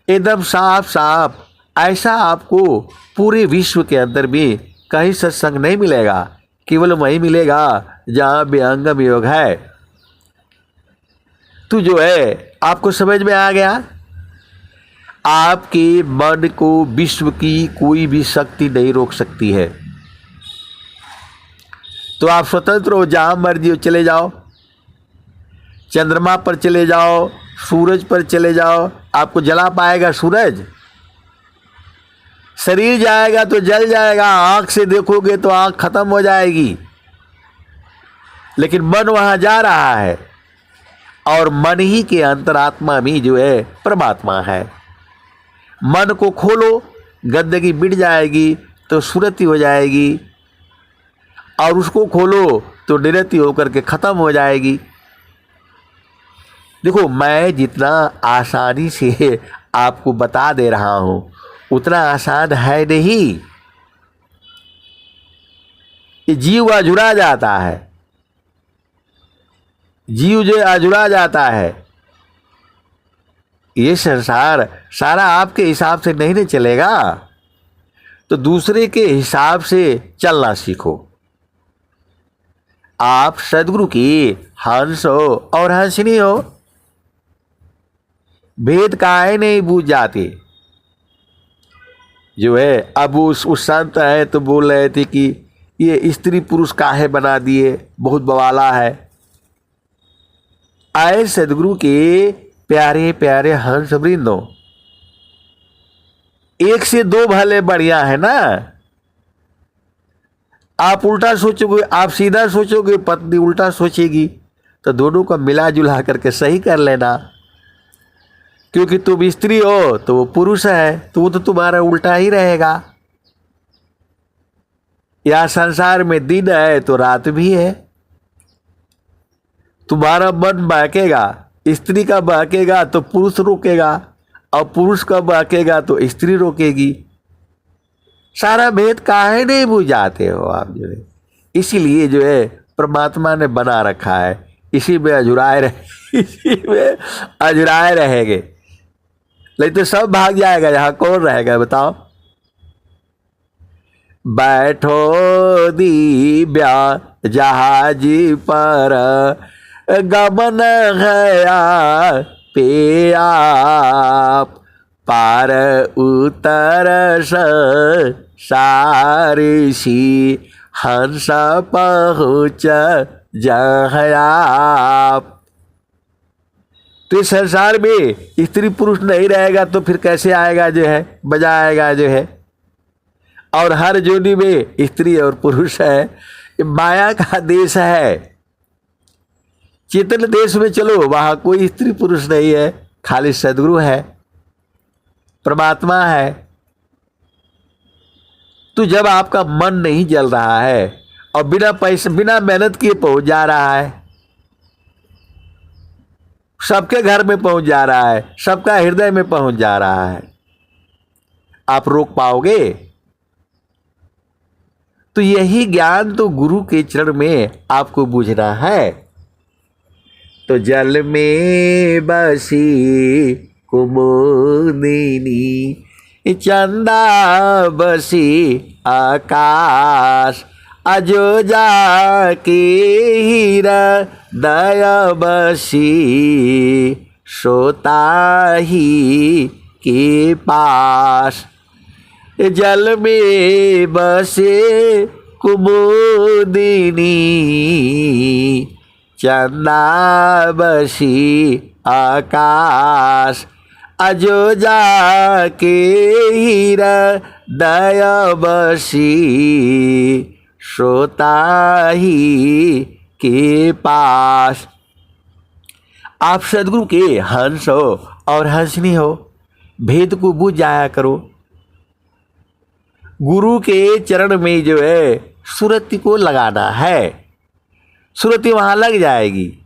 एकदम साफ साफ, ऐसा आपको पूरे विश्व के अंदर भी कहीं सत्संग नहीं मिलेगा, केवल वही मिलेगा जहाँ विहंगम योग है। तो जो है आपको समझ में आ गया, आपके मन को विश्व की कोई भी शक्ति नहीं रोक सकती है। तो आप स्वतंत्र हो, जहाँ मर्जी हो चले जाओ, चंद्रमा पर चले जाओ, सूरज पर चले जाओ, आपको जला पाएगा सूरज? शरीर जाएगा तो जल जाएगा, आंख से देखोगे तो आंख खत्म हो जाएगी, लेकिन मन वहां जा रहा है, और मन ही के अंतरात्मा भी जो है परमात्मा है। मन को खोलो, गंदगी मिट जाएगी तो सुरति हो जाएगी, और उसको खोलो तो निरति होकर के खत्म हो जाएगी। देखो मैं जितना आसानी से आपको बता दे रहा हूं उतना आसान है नहीं। ये जीव अजुरा जाता है, जीव जो अजुरा जाता है। ये संसार सारा आपके हिसाब से नहीं चलेगा, तो दूसरे के हिसाब से चलना सीखो। आप सदगुरु की हंस हो और हंसनी हो, भेद काहे नहीं बूझ जाते। जो है अब उस संत है तो बोल रहे थे कि ये स्त्री पुरुष काहे बना दिए, बहुत बवाला है। आए सदगुरु के प्यारे प्यारे हंस वृंदो, एक से दो भले बढ़िया है ना। आप उल्टा सोचोगे, आप सीधा सोचोगे, पत्नी उल्टा सोचेगी, तो दोनों को मिला जुला करके सही कर लेना। क्योंकि तुम स्त्री हो तो वो पुरुष है, तो वो तो तुम्हारा उल्टा ही रहेगा। या संसार में दिन है तो रात भी है। तुम्हारा मन बहकेगा, स्त्री का बहकेगा तो पुरुष रोकेगा, और पुरुष का बहकेगा तो स्त्री रोकेगी। सारा भेद काहे नहीं बुझाते हो आप जो है। इसीलिए जो है परमात्मा ने बना रखा है, इसी में अजुराए रहे, इसी में अजुराए रहेंगे, नहीं तो सब भाग जाएगा। यहाँ कौन रहेगा बताओ। बैठो दिव्या जहाजी पर, गमन गया पे आप, पार उतर सारिसी, हंस पहुँच जहाँ आप। तो इस संसार में स्त्री पुरुष नहीं रहेगा तो फिर कैसे आएगा जो है, मजा आएगा जो है। और हर जोड़ी में स्त्री और पुरुष है। ये माया का देश है। चेतन देश में चलो, वहां कोई स्त्री पुरुष नहीं है, खाली सदगुरु है, परमात्मा है। तो जब आपका मन नहीं जल रहा है और बिना पैसे बिना मेहनत किए पहुंच जा रहा है, सबके घर में पहुंच जा रहा है, सबका हृदय में पहुंच जा रहा है, आप रोक पाओगे? तो यही ज्ञान तो गुरु के चरण में आपको बुझना है। तो जल में बसी कुमुदिनी, चंदा बसी आकाश, अजो जाके हीरा दया बसी, सोता ही के पास। जल में बसे कुमुदिनी, चंदा बसी आकाश, अजो जाके हीरा दया बसी, सोता ही के पास। आप सदगुरु के हंस हो और हंसनी हो, भेद को बुझ जाया करो। गुरु के चरण में जो है सुरति को लगाना है, सुरति वहां लग जाएगी।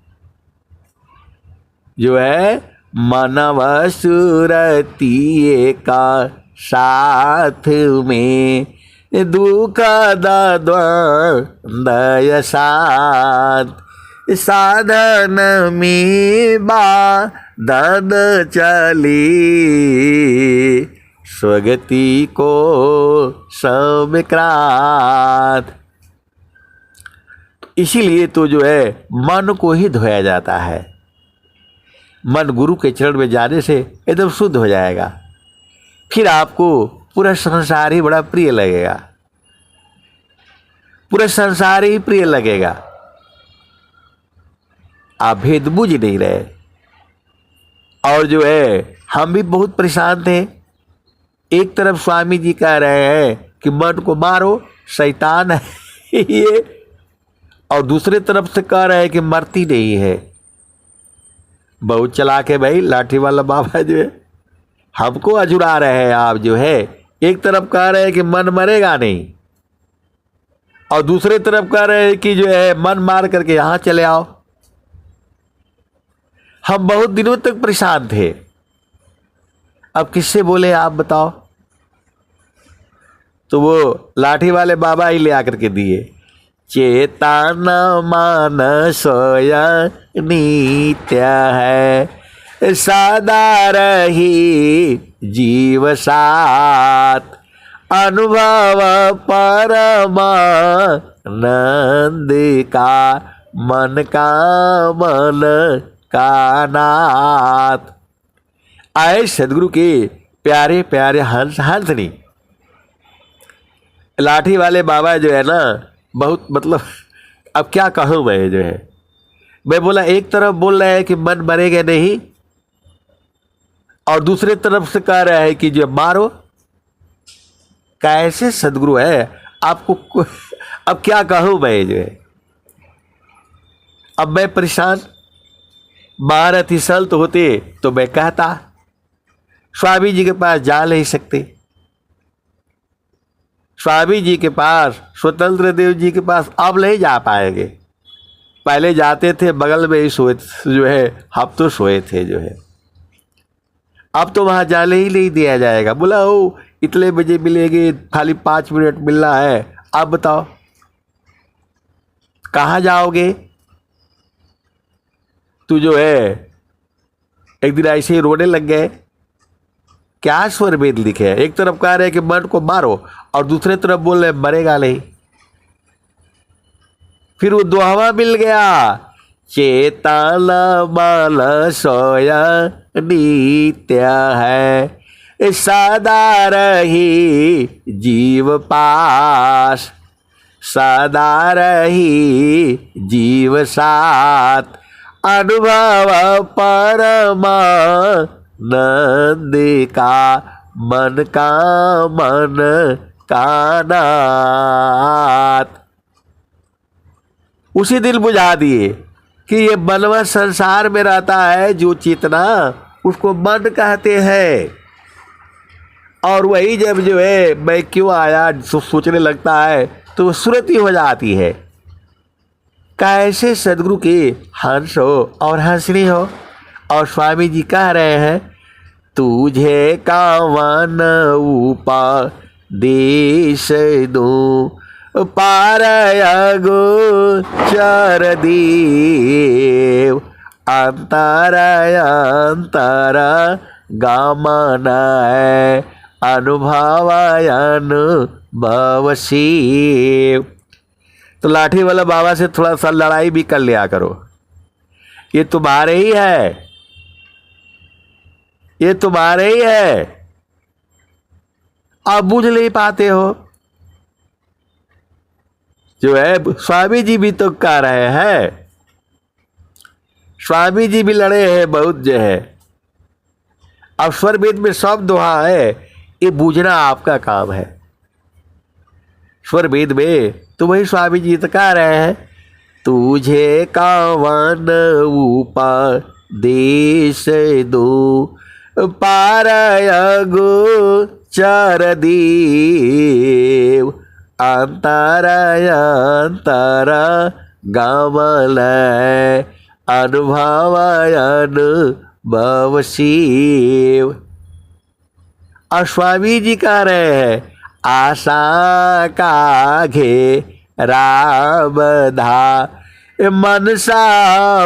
जो है मनव सुरति का साथ में, दुख द्वंद्व साथ, साधन में बाधन चली, स्वगति को सविक्रांत। इसीलिए तो जो है मन को ही धोया जाता है। मन गुरु के चरण में जाने से एकदम शुद्ध हो जाएगा। फिर आपको पूरा संसार ही बड़ा प्रिय लगेगा, पूरा संसार ही प्रिय लगेगा। आप भेद बुझ नहीं रहे। और जो है हम भी बहुत परेशान थे। एक तरफ स्वामी जी कह रहे हैं कि मन को मारो, शैतान है ये, और दूसरे तरफ से कह रहे हैं कि मरती नहीं है। बहुत चालाक है भाई लाठी वाला बाबा जो है, हमको अजुड़ा रहे हैं। आप जो है एक तरफ कह रहे हैं कि मन मरेगा नहीं, और दूसरे तरफ कह रहे हैं कि जो है मन मार करके यहां चले आओ। हम बहुत दिनों तक परेशान थे। अब किससे बोले आप बताओ? तो वो लाठी वाले बाबा ही ले आकर के दिए। चेतन मन सोय नित्य है, सदा रही जीव साथ, अनुभव परम नंद का, मन का मन का नाथ। आए सदगुरु के प्यारे प्यारे हंस हंसनी। लाठी वाले बाबा जो है ना, बहुत मतलब अब क्या कहूँ मैं जो है। मैं बोला एक तरफ बोल रहे हैं कि मन मरेगा नहीं, और दूसरे तरफ से कह रहा है कि जो मारो। कैसे सदगुरु है आपको? अब क्या कहूँ मैं जो है। अब मैं परेशान। महारथी संत होते तो मैं कहता, स्वामी जी के पास जा नहीं सकते। स्वामी जी के पास, स्वतंत्र देव जी के पास अब नहीं जा पाएंगे। पहले जाते थे, बगल में ही सोए जो है, हम तो सोए थे जो है। अब तो वहां जाने ही नहीं दिया जाएगा। बोला हो इतने बजे मिलेंगे, खाली 5 मिनट मिलना है। आप बताओ कहाँ जाओगे? तू जो है एक दिन ऐसे ही रोने लग गए। क्या स्वर वेद लिखे है? एक तरफ कह रहे कि मन को मारो, और दूसरे तरफ बोल रहे मरेगा नहीं। फिर वो दोहवा मिल गया। चेतन मन सोय नित्य है, सदा रही जीव पास, सदा रही जीव साथ, अनुभव परमानंद का मन का नाथ। उसी दिल बुझा दिए कि ये मनवा संसार में रहता है जो चेतना, उसको मन कहते हैं। और वही जब जो है मैं क्यों आया सोचने लगता है तो सुरती हो जाती है। कैसे सदगुरु के हंस हो और हंसनी हो। और स्वामी जी कह रहे हैं, तुझे कावन उपदेश दूं, पारयगो चर देव, अंतर अंतर गमन है, अनुभवयन भवशिव। तो लाठी वाला बाबा से थोड़ा सा लड़ाई भी कर लिया करो। ये तुम्हारे ही है, ये तुम्हारे ही है, आप बुझ नहीं पाते हो। जो है स्वामी जी भी तो कह रहे हैं, स्वामी जी भी लड़े हैं बहुत जो है। अब स्वर वेद में सब दोहा है, ये बूझना आपका काम है। स्वर वेद में तो वही स्वामी जी तो कह रहे हैं, तुझे कावन उपदेश दो, पारयगो चर देव, अंतर अंतर गमन अनुभवयन भवशिव। और स्वामी जी कह रहे हैं, आशा का घेरा बंधा, मनसा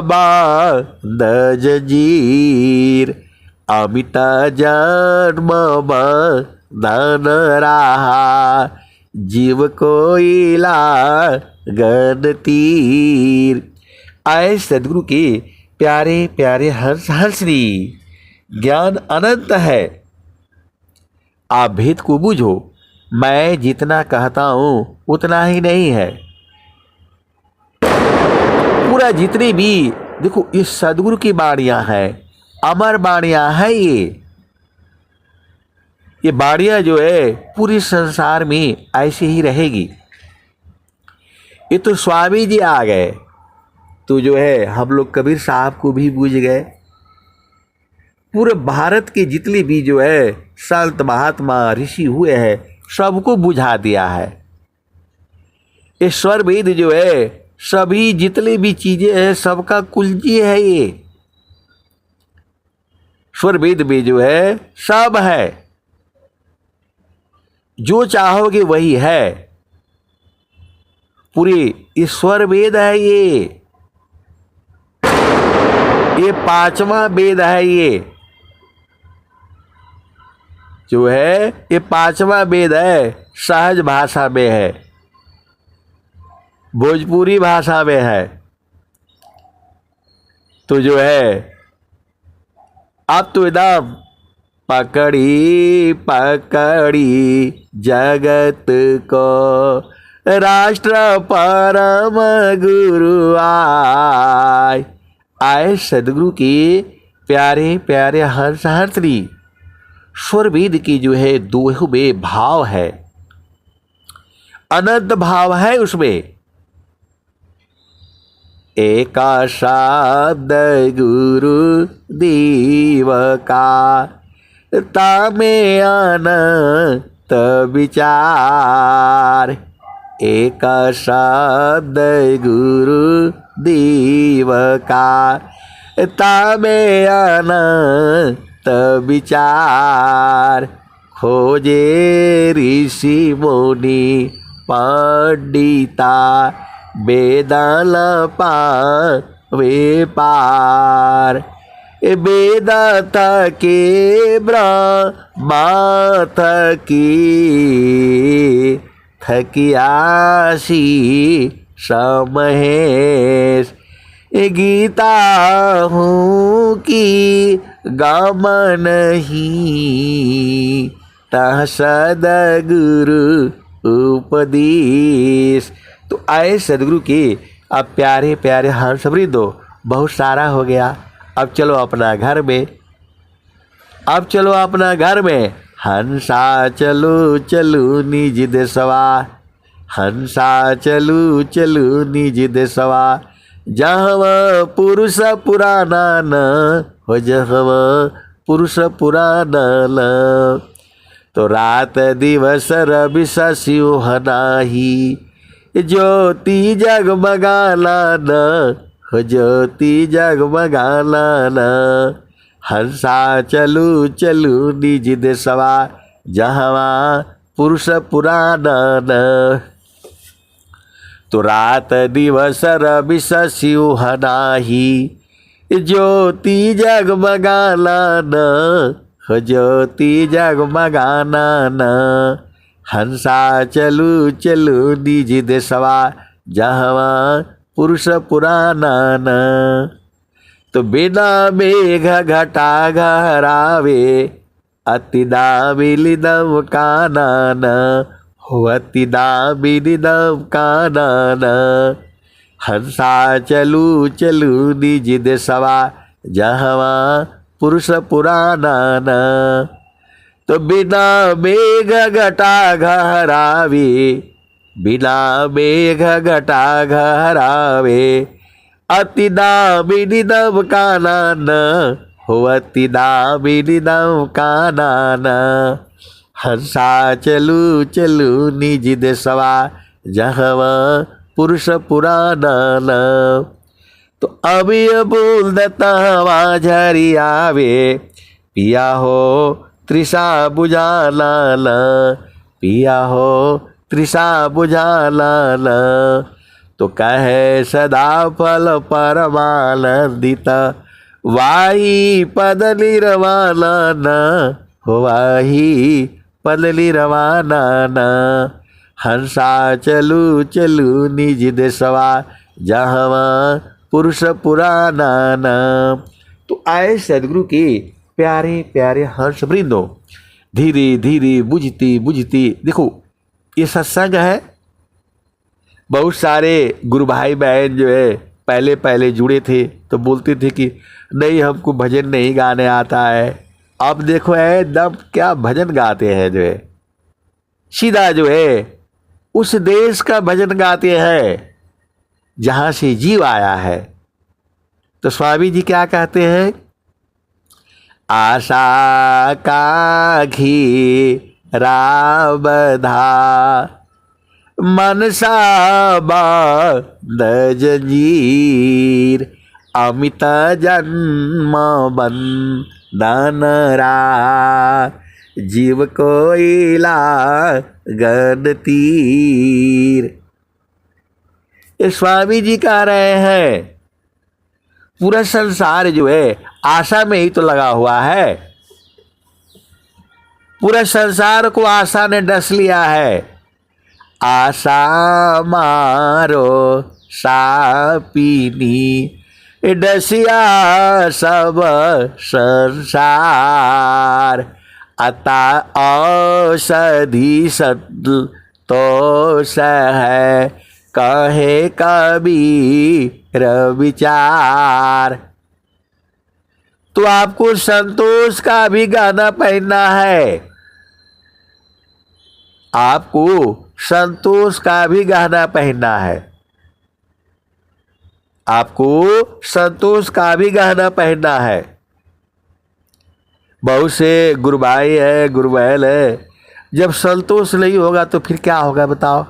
बांध जंजीर, अमित जन्म बंधन रहा, जीव कोई लागन तीर। आए सदगुरु के प्यारे प्यारे हंस हंसनी, ज्ञान अनंत है, आप भेद को बूझो। मैं जितना कहता हूं उतना ही नहीं है। पूरा जितनी भी देखो ये सदगुरु की बाणियां हैं, अमर बाणियां हैं। ये बाणियां जो है पूरे संसार में ऐसे ही रहेगी। ये तो स्वामी जी आ गए तो जो है हम लोग कबीर साहब को भी बूझ गए। पूरे भारत के जितने भी जो है संत महात्मा ऋषि हुए हैं सबको बुझा दिया है। ये स्वर वेद जो है सभी जितने भी चीजें हैं सबका कुंजी है। ये स्वर वेद में जो है सब है, जो चाहोगे वही है। पूरी ईश्वर वेद है। ये पांचवा वेद है। ये जो है ये पांचवा वेद है, सहज भाषा में है, भोजपुरी भाषा में है। तो जो है अब तो एकदम पकड़ी पकड़ी जगत को, राष्ट्र परम गुरु आए। आए सदगुरु के प्यारे प्यारे हंस हंसनी। स्वर वेद की जो है दोहों में भाव है, अनंत भाव है उसमें। एक शब्द गुरु देव का, तामे अनंत विचार। एक शब्द गुरु देव का, तामे अनंत विचार। खोजे ऋषि मुनि पंडिता, वेदन पावे पार। वेद के ब्रह्मा थकी थकियासी समहेश। ए गीता हूँ कि गाम नहीं, तह सदगुरु उपदेश। तो आए सदगुरु के अब प्यारे प्यारे हंस वृंदो, बहुत सारा हो गया, अब चलो अपना घर में, अब चलो अपना घर में। हंसा चलो चलो निज देशवा, हंसा चलो चलो निज देशवा, जहाँ पुरुष पुराना न हो, जहाँ पुरुष पुराना न। तो रात दिवस रवि शशियो हनाही, ज्योति जगमगाना न हो, ज्योति जगमगाना न। हंसा चलू चलू निज देशवा, जहाँ पुरुष पुराना न। तो रात दिवस रवि शशियो हनाही, ज्योति जगमगाना न हो, ज्योति जगमगाना न। हंसा चलू चलू निज देशवा, जहाँ पुरुष पुराना न। तो बिना मेघ घटा घरावे, अति दामिनी दम कानन हो, अति दामिनी दम कानन। हंसा चलू चलू निज देशवा, जहाँ पुरुष पुराना न। तो बिना मेघ घटा घरावे, बिना मेघ घटा घरावे, अति दामिनी दम कानन हो, अति दामिनी दम कानन। हंसा चलू चलू निज देशवा, जहाँ पुरुष पुराना न। तो अभी बूंद तवा झरी आवे, पिया हो तृषा बुझाना न, पिया हो तृषा बुझाना न। तो कहे सदा फल परमानंदित, वाही पद निर्वाणा न हो, वाही पद निर्वाणा न। हंसा चलू चलू निज देशवा, जहाँ पुरुष पुराना न। तो आए सदगुरु के प्यारे प्यारे हंस वृंदो, धीरे धीरे बुझती बुझती, देखो ये सत्संग है। बहुत सारे गुरु भाई बहन जो है पहले पहले जुड़े थे तो बोलते थे कि नहीं हमको भजन नहीं गाने आता है। अब देखो एकदम क्या भजन गाते हैं, जो है सीधा जो है उस देश का भजन गाते हैं जहाँ से जीव आया है। तो स्वामी जी क्या कहते हैं, आशा का घेरा बंधा, मनसा बांध जंजीर, अमित जन्म बंधन रा, जीव कोयला गन तीर। ये स्वामी जी कह रहे हैं पूरा संसार जो है आशा में ही तो लगा हुआ है, पूरा संसार को आशा ने डस लिया है। आशा मारो सापिनी, डसिया सब संसार, अता औषधि संतोष है, कहे कबीर विचार। तो आपको संतोष का भी गाना पहनना है, आपको संतोष का भी गहना पहनना है, आपको संतोष का भी गहना पहनना है। बहुत से गुरु भाई है, गुरु बहन है, जब संतोष नहीं होगा तो फिर क्या होगा बताओ।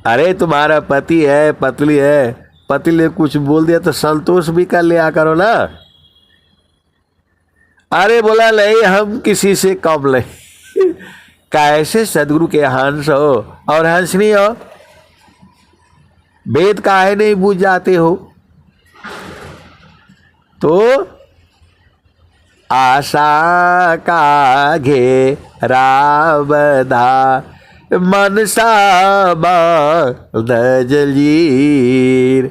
अरे तुम्हारा पति है, पत्नी है, पति ने कुछ बोल दिया तो संतोष भी कर लिया करो ना। अरे बोला नहीं हम किसी से कम नहीं। कैसे सदगुरु के हंस हो और हंसनी हो, वेद काहे नहीं बूझ जाते हो। तो आशा का घेरा बंधा, मनसा बांध जंजीर,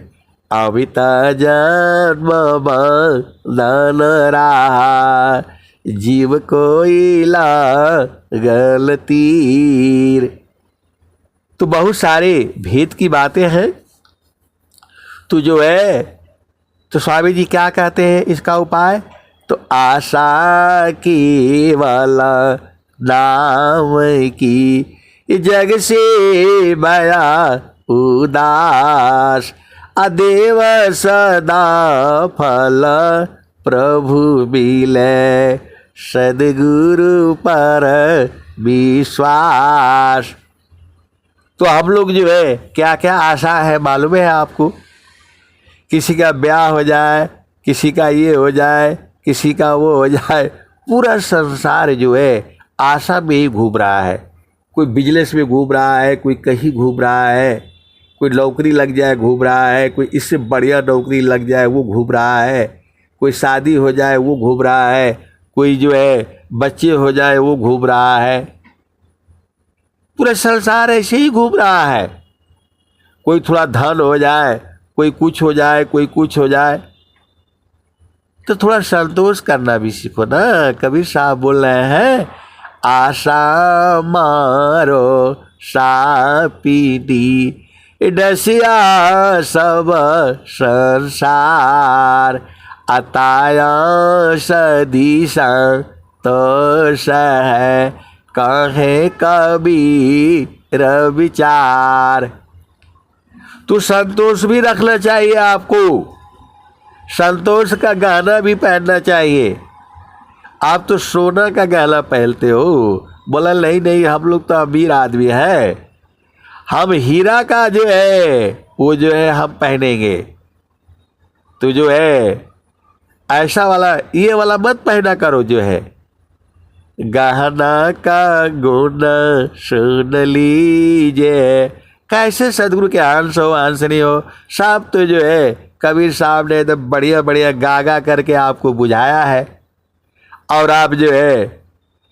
अमिता जन्म बंधन रहा, जीव कोई लागल तीर। तो बहुत सारे भेद की बातें हैं। तो जो है, तो स्वामी जी क्या कहते हैं इसका उपाय? तो आशा की वाला नाम की, जग से माया उदास, अदेव सदा फल प्रभु मिले, सदगुरु पर विश्वास। तो हम लोग जो है क्या क्या आशा है मालूम है आपको? किसी का ब्याह हो जाए, किसी का ये हो जाए, किसी का वो हो जाए। पूरा संसार जो है आशा में ही घूम रहा है। कोई बिजनेस में घूम रहा है, कोई कहीं घूम रहा है, कोई नौकरी लग जाए घूम रहा है, कोई इससे बढ़िया नौकरी लग जाए वो घूम रहा है, कोई शादी हो जाए वो घूम रहा है, कोई जो है बच्चे हो जाए वो घूम रहा है। पूरा संसार ऐसे ही घूम रहा है। कोई थोड़ा धन हो जाए, कोई कुछ हो जाए, कोई कुछ हो जाए। तो थोड़ा संतोष करना भी सीखो ना। कबीर साहब बोल रहे हैं, आशा मारो सापीटी, डसिया सब संसार, अताया सदी संतोष है, कहे कबीर विचार। तो संतोष भी रखना चाहिए आपको। संतोष का गहना भी पहनना चाहिए। आप तो सोना का गहना पहनते हो। बोला नहीं नहीं, हम लोग तो अमीर आदमी है, हम हीरा का जो है वो जो है हम पहनेंगे। तो जो है ऐसा वाला ये वाला मत पहना करो। जो है गहना का गुण सुन लीजिए, कैसे सदगुरु के अंश हो अंश नहीं हो। सब तो जो है कबीर साहब ने तो बढ़िया बढ़िया गा करके आपको बुझाया है। और आप जो है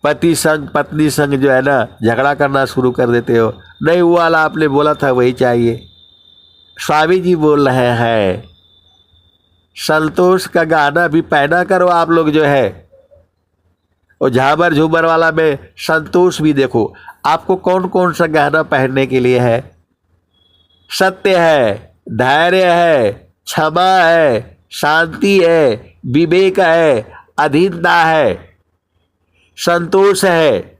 पति संग पत्नी संग जो है ना झगड़ा करना शुरू कर देते हो। नहीं, वो वाला आपने बोला था वही चाहिए। स्वामी जी बोल रहे हैं, संतोष का गाना भी पहना करो आप लोग जो है। और झाबर झूबर वाला में संतोष भी देखो। आपको कौन कौन सा गहना पहनने के लिए है? सत्य है, धैर्य है, क्षमा है, शांति है, विवेक है, अधीनता है, संतोष है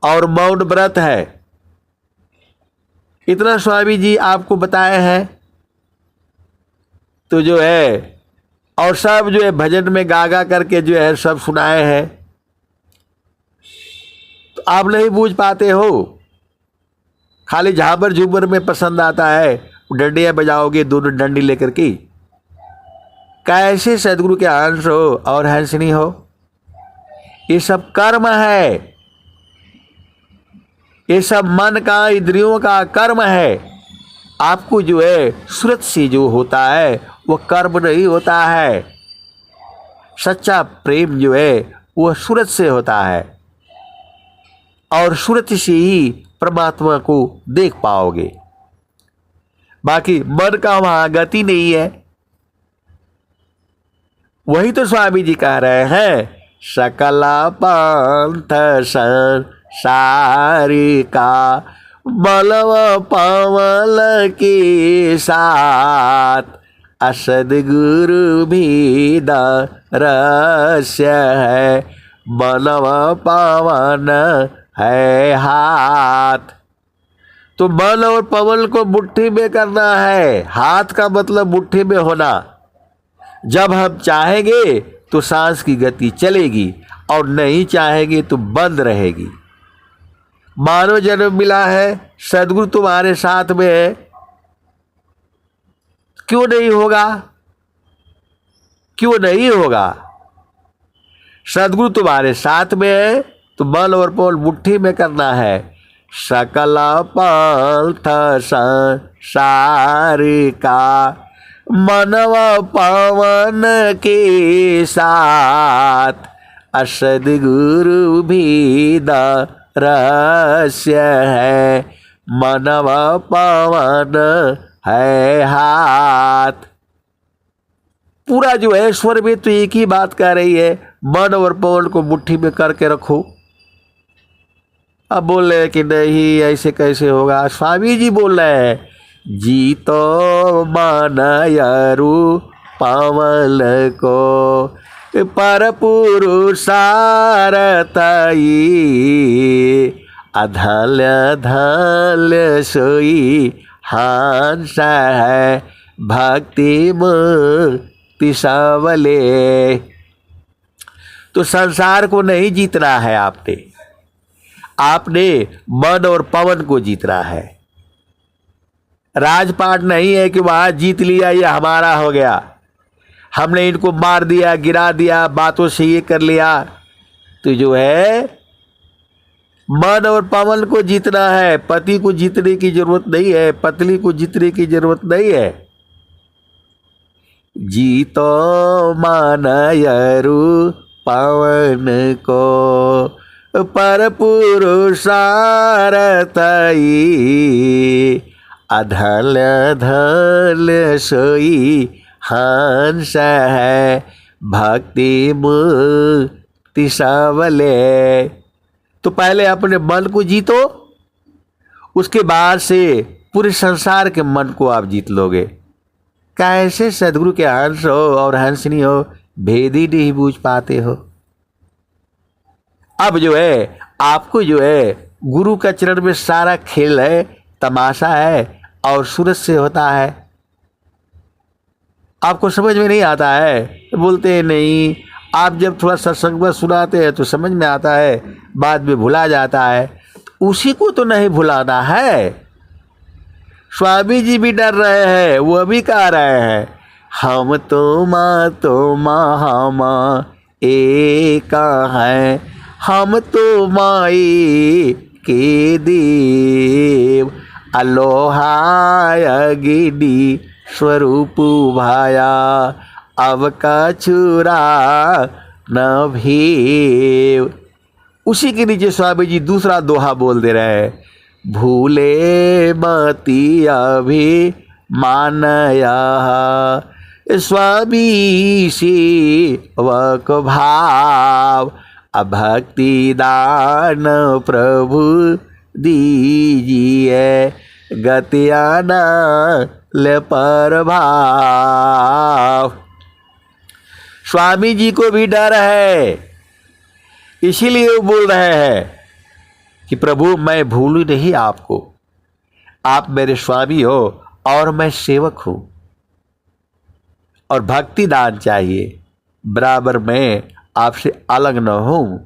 और मौन व्रत है। इतना स्वामी जी आपको बताए हैं। तो जो है और सब जो है भजन में गा करके जो है सब सुनाए हैं। तो आप नहीं बूझ पाते हो। खाली झाबर झूबर में पसंद आता है, डंडियाँ बजाओगे दोनों डंडी लेकर की। कैसे सदगुरु के अंश हो और हंसनी हो। ये सब कर्म है, ये सब मन का इंद्रियों का कर्म है। आपको जो है सूरत से जो होता है वो कर्म नहीं होता है। सच्चा प्रेम जो है वो सूरत से होता है और सूरत से ही परमात्मा को देख पाओगे। बाकी मन का वहां गति नहीं है। वही तो स्वामी जी कह रहे हैं, सकला पंथ संसारी का बलव पवल के साथ, असदगुरु भी दरस्य है, बलव पवन है हाथ। तो बल और पवन को मुट्ठी में करना है। हाथ का मतलब मुट्ठी में होना। जब हम चाहेंगे तो सांस की गति चलेगी और नहीं चाहेंगे तो बंद रहेगी। मानव जन्म मिला है, सदगुरु तुम्हारे साथ में है, क्यों नहीं होगा? क्यों नहीं होगा? सदगुरु तुम्हारे साथ में है तो बल और पवन मुट्ठी में करना है। सकल पंथ संसारी का मनव पवन के साथ, असदगुरु भी दरस्य रहस्य है, मनव पवन है हाथ। पूरा जो है स्वर में तो एक ही बात कह रही है, मन और पवन को मुट्ठी में करके रखो। अब बोल रहे कि नहीं ऐसे कैसे होगा। स्वामी जी बोल रहे हैं, जीतो मन यरु पवन को, पर पुरुषारतई अधल धल सोई हंस है, भक्ति मुक्ति सबले। तो संसार को नहीं जीतना है आपने मन और पवन को जीतना है। राजपाट नहीं है कि वहां जीत लिया ये हमारा हो गया, हमने इनको मार दिया, गिरा दिया, बातों से ये कर लिया। तो जो है मन और पवन को जीतना है, पति को जीतने की जरूरत नहीं है, पत्नी को जीतने की जरूरत नहीं है। जीतो मन यरु पवन को, पर पुरुषारतई अधल धल सोई हंस है, भक्ति मुक्ति सबले। तो पहले अपने मन को जीतो, उसके बाद से पूरे संसार के मन को आप जीत लोगे। कैसे सदगुरु के हंस हो और हंसनी हो, भेद ही नहीं बूझ पाते हो। अब जो है आपको जो है गुरु का चरण में सारा खेल है, तमाशा है और सूरज से होता है। आपको समझ में नहीं आता है, बोलते नहीं। आप जब थोड़ा सत्संग में सुनाते हैं तो समझ में आता है, बाद में भुला जाता है। तो उसी को तो नहीं भुलाना है। स्वामी जी भी डर रहे हैं, वो भी कह रहे हैं, हम तो हम एक हैं, हम तो माई के देव, अलोहाय गिडी स्वरूप भाया, अब का चुरा न भीव। उसी के नीचे स्वामी जी दूसरा दोहा बोल दे रहे हैं, भूले मती अभी मानया, स्वामी सेवक भाव, अभक्ति दान प्रभु दीजिए, गतियाना ले पर भाव। स्वामी जी को भी डर है, इसीलिए वो बोल रहे हैं कि प्रभु मैं भूलूं नहीं आपको, आप मेरे स्वामी हो और मैं सेवक हूं, और भक्ति दान चाहिए, बराबर मैं आपसे अलग न हूं।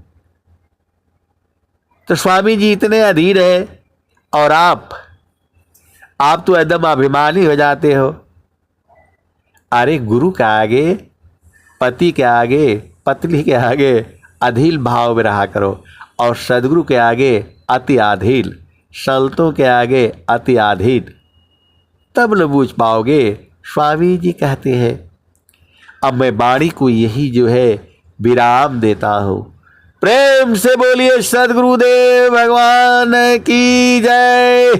तो स्वामी जी इतने अधीर है और आप तो एकदम अभिमानी हो जाते हो। अरे गुरु के आगे, पति के आगे, पत्नी के आगे अधील भाव में रहा करो, और सदगुरु के आगे अति आधील, संतों के आगे अति आधीन, तब न बूझ पाओगे। स्वामी जी कहते हैं। अब मैं वाणी को यही जो है विराम देता हूँ। प्रेम से बोलिए सदगुरुदेव भगवान की जय।